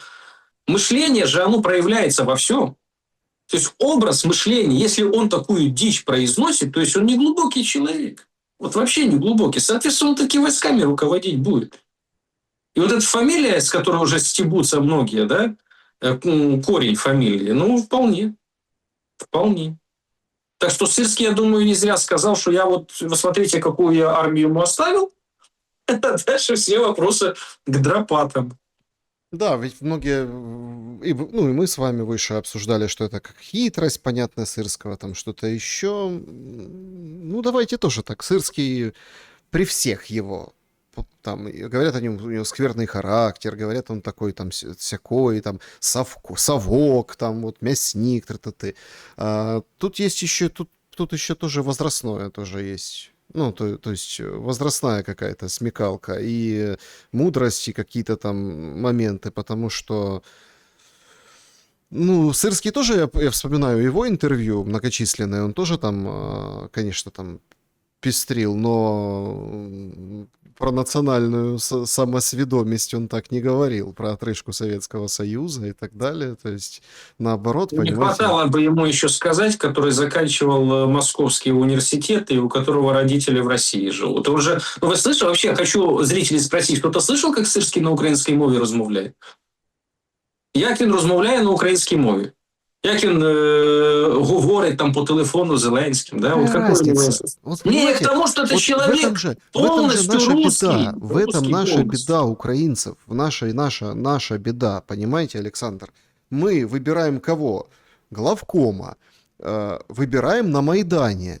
Мышление же, оно проявляется во всем. То есть образ мышления, если он такую дичь произносит, то есть он не глубокий человек. Вот вообще не глубокий. Соответственно, он такими войсками руководить будет. И вот эта фамилия, с которой уже стебутся многие, да, корень фамилии, ну, вполне. Вполне. Так что Сырский, я думаю, не зря сказал, что я вот, вы смотрите, какую я армию ему оставил, а дальше все вопросы к дропатам. Да, ведь многие, ну и мы с вами выше обсуждали, что это как хитрость, понятная Сырского, там что-то еще. Ну, давайте тоже так. Сырский при всех его, там, говорят о нем, у него скверный характер, говорят, он такой там всякой, там, совок, там, вот, мясник, тра-та-ты. Тут есть еще, тут еще тоже возрастное тоже есть. Ну, то есть возрастная какая-то смекалка и мудрость, и какие-то там моменты, потому что, ну, Сырский тоже, я вспоминаю его интервью многочисленные, он тоже там, конечно, там пестрил, но про национальную самосведомость он так не говорил, про отрыжку Советского Союза и так далее. То есть, наоборот, Не понимаете... хватало бы ему еще сказать, который заканчивал Московский университет и у которого родители в России живут. Он же, ну, вы слышали, вообще я хочу зрителей спросить, кто-то слышал, как Сырский на українській мові розмовляє? Як він розмовляє на українській мові? Як він говорить там по телефону Зеленським, да? Вот Какая какой у него... разница? Вот, Не, к понимаете, тому, что это вот человек в этом же полностью наша русский. беда, в этом Русский наша полностью. беда украинцев, наша беда, понимаете, Александр? Мы выбираем кого? Главкома, выбираем на Майдане.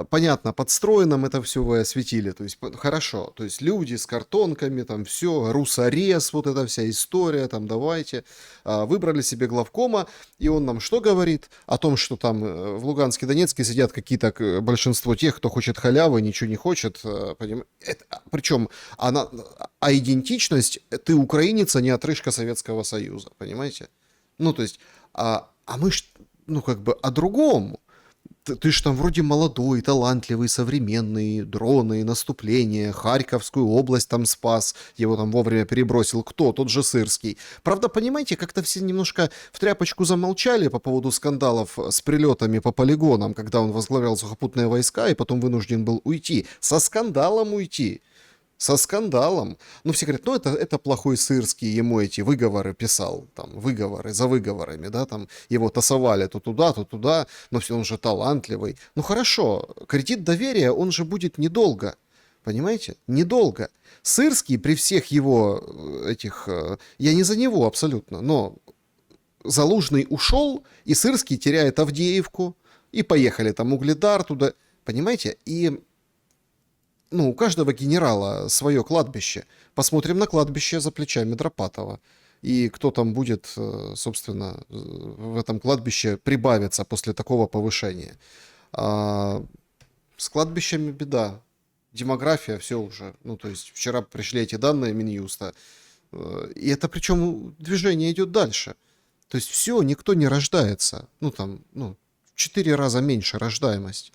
Понятно, подстроено это все вы осветили, то есть хорошо, то есть люди с картонками, там все, русорез, вот эта вся история, там давайте, выбрали себе главкома, и он нам что говорит? О том, что там в Луганске, Донецке сидят какие-то большинство тех, кто хочет халявы, ничего не хочет, причем идентичность, ты украинец, а не отрыжка Советского Союза, понимаете? Ну, то есть, мы ж, ну, как бы о другом. Ты ж там вроде молодой, талантливый, современный, дроны, наступление, Харьковскую область там спас, его там вовремя перебросил. Кто? Тот же Сырский. Правда, понимаете, как-то все немножко в тряпочку замолчали по поводу скандалов с прилетами по полигонам, когда он возглавлял сухопутные войска и потом вынужден был уйти. Со скандалом уйти. Со скандалом. Ну, все говорят, ну, это плохой Сырский, ему эти выговоры писал, там, выговоры за выговорами, да, там, его тасовали то туда, но все он же талантливый. Ну, хорошо, кредит доверия, он же будет недолго, понимаете? Недолго. Сырский при всех его этих, я не за него абсолютно, но Залужный ушел, и Сырский теряет Авдеевку, и поехали там Угледар туда, понимаете? И ну, у каждого генерала свое кладбище. Посмотрим на кладбище за плечами Дропатова. И кто там будет, собственно, в этом кладбище прибавиться после такого повышения. С кладбищами беда. Демография, все уже. Ну, то есть вчера пришли эти данные Минюста. И это причем движение идет дальше. То есть все, никто не рождается. Ну, там, в 4 раза меньше рождаемость.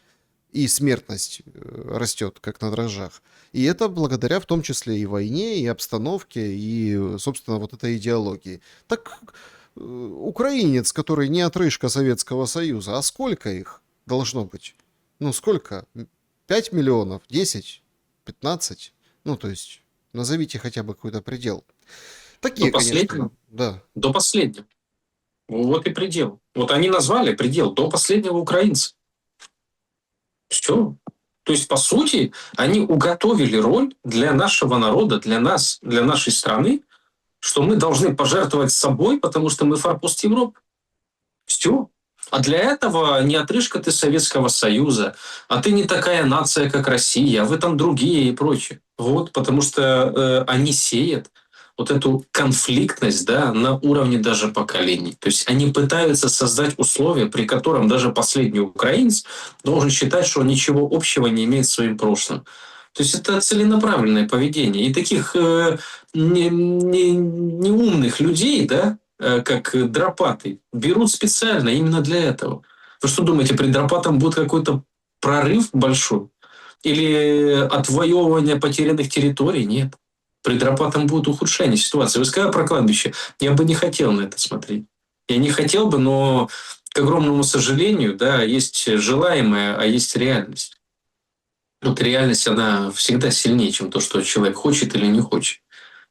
И смертность растет, как на дрожжах. И это благодаря в том числе и войне, и обстановке, и, собственно, вот этой идеологии. Так украинец, который не отрыжка Советского Союза, а сколько их должно быть? Ну, сколько? 5 миллионов? 10? 15? Ну, то есть, назовите хотя бы какой-то предел. Такие, До последнего? конечно. Да. До последнего. Вот и предел. Вот они назвали предел до последнего украинца. Все. То есть, по сути, они уготовили роль для нашего народа, для нас, для нашей страны, что мы должны пожертвовать собой, потому что мы форпост Европы. Все. А для этого не отрыжка ты Советского Союза, а ты не такая нация, как Россия, а вы там другие и прочее. Вот, потому что они сеют вот эту конфликтность, да, на уровне даже поколений. То есть они пытаются создать условия, при котором даже последний украинец должен считать, что он ничего общего не имеет с своим прошлым. То есть это целенаправленное поведение. И таких неумных людей, да, как Дропатый, берут специально именно для этого. Вы что думаете, при Дропатом будет какой-то прорыв большой? Или отвоевывание потерянных территорий? Нет. При Дропатом будет ухудшение ситуации. Вы сказали про кладбище. Я бы не хотел на это смотреть. Я не хотел бы, но, к огромному сожалению, да, есть желаемое, а есть реальность. Вот реальность, она всегда сильнее, чем то, что человек хочет или не хочет.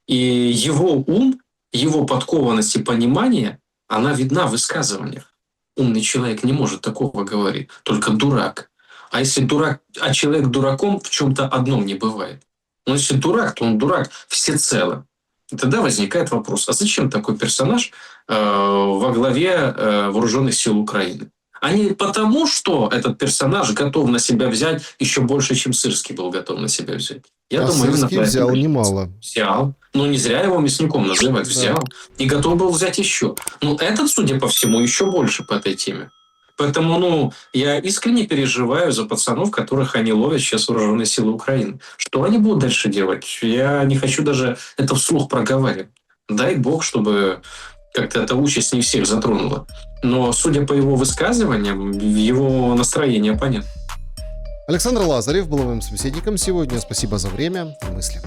И его ум, его подкованность и понимание, она видна в высказываниях. Умный человек не может такого говорить, только дурак. А если дурак, а человек дураком в чем-то одном не бывает. Но если дурак, то он дурак всецело. И тогда возникает вопрос, а зачем такой персонаж во главе вооруженных сил Украины? А не потому, что этот персонаж готов на себя взять еще больше, чем Сырский был готов на себя взять. Я думаю, именно Сырский взял немало. Взял. Ну, не зря его мясником называют. Взял. Да. И готов был взять еще. Но этот, судя по всему, еще больше по этой теме. Поэтому, я искренне переживаю за пацанов, которых они ловят сейчас вооруженные силы Украины. Что они будут дальше делать? Я не хочу даже это вслух проговаривать. Дай бог, чтобы как-то эта участь не всех затронула. Но, судя по его высказываниям, его настроение понятно. Александр Лазарев был моим собеседником сегодня. Спасибо за время и мысли.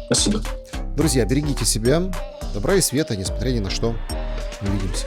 Спасибо. Друзья, берегите себя, добра и света, несмотря ни на что. Увидимся.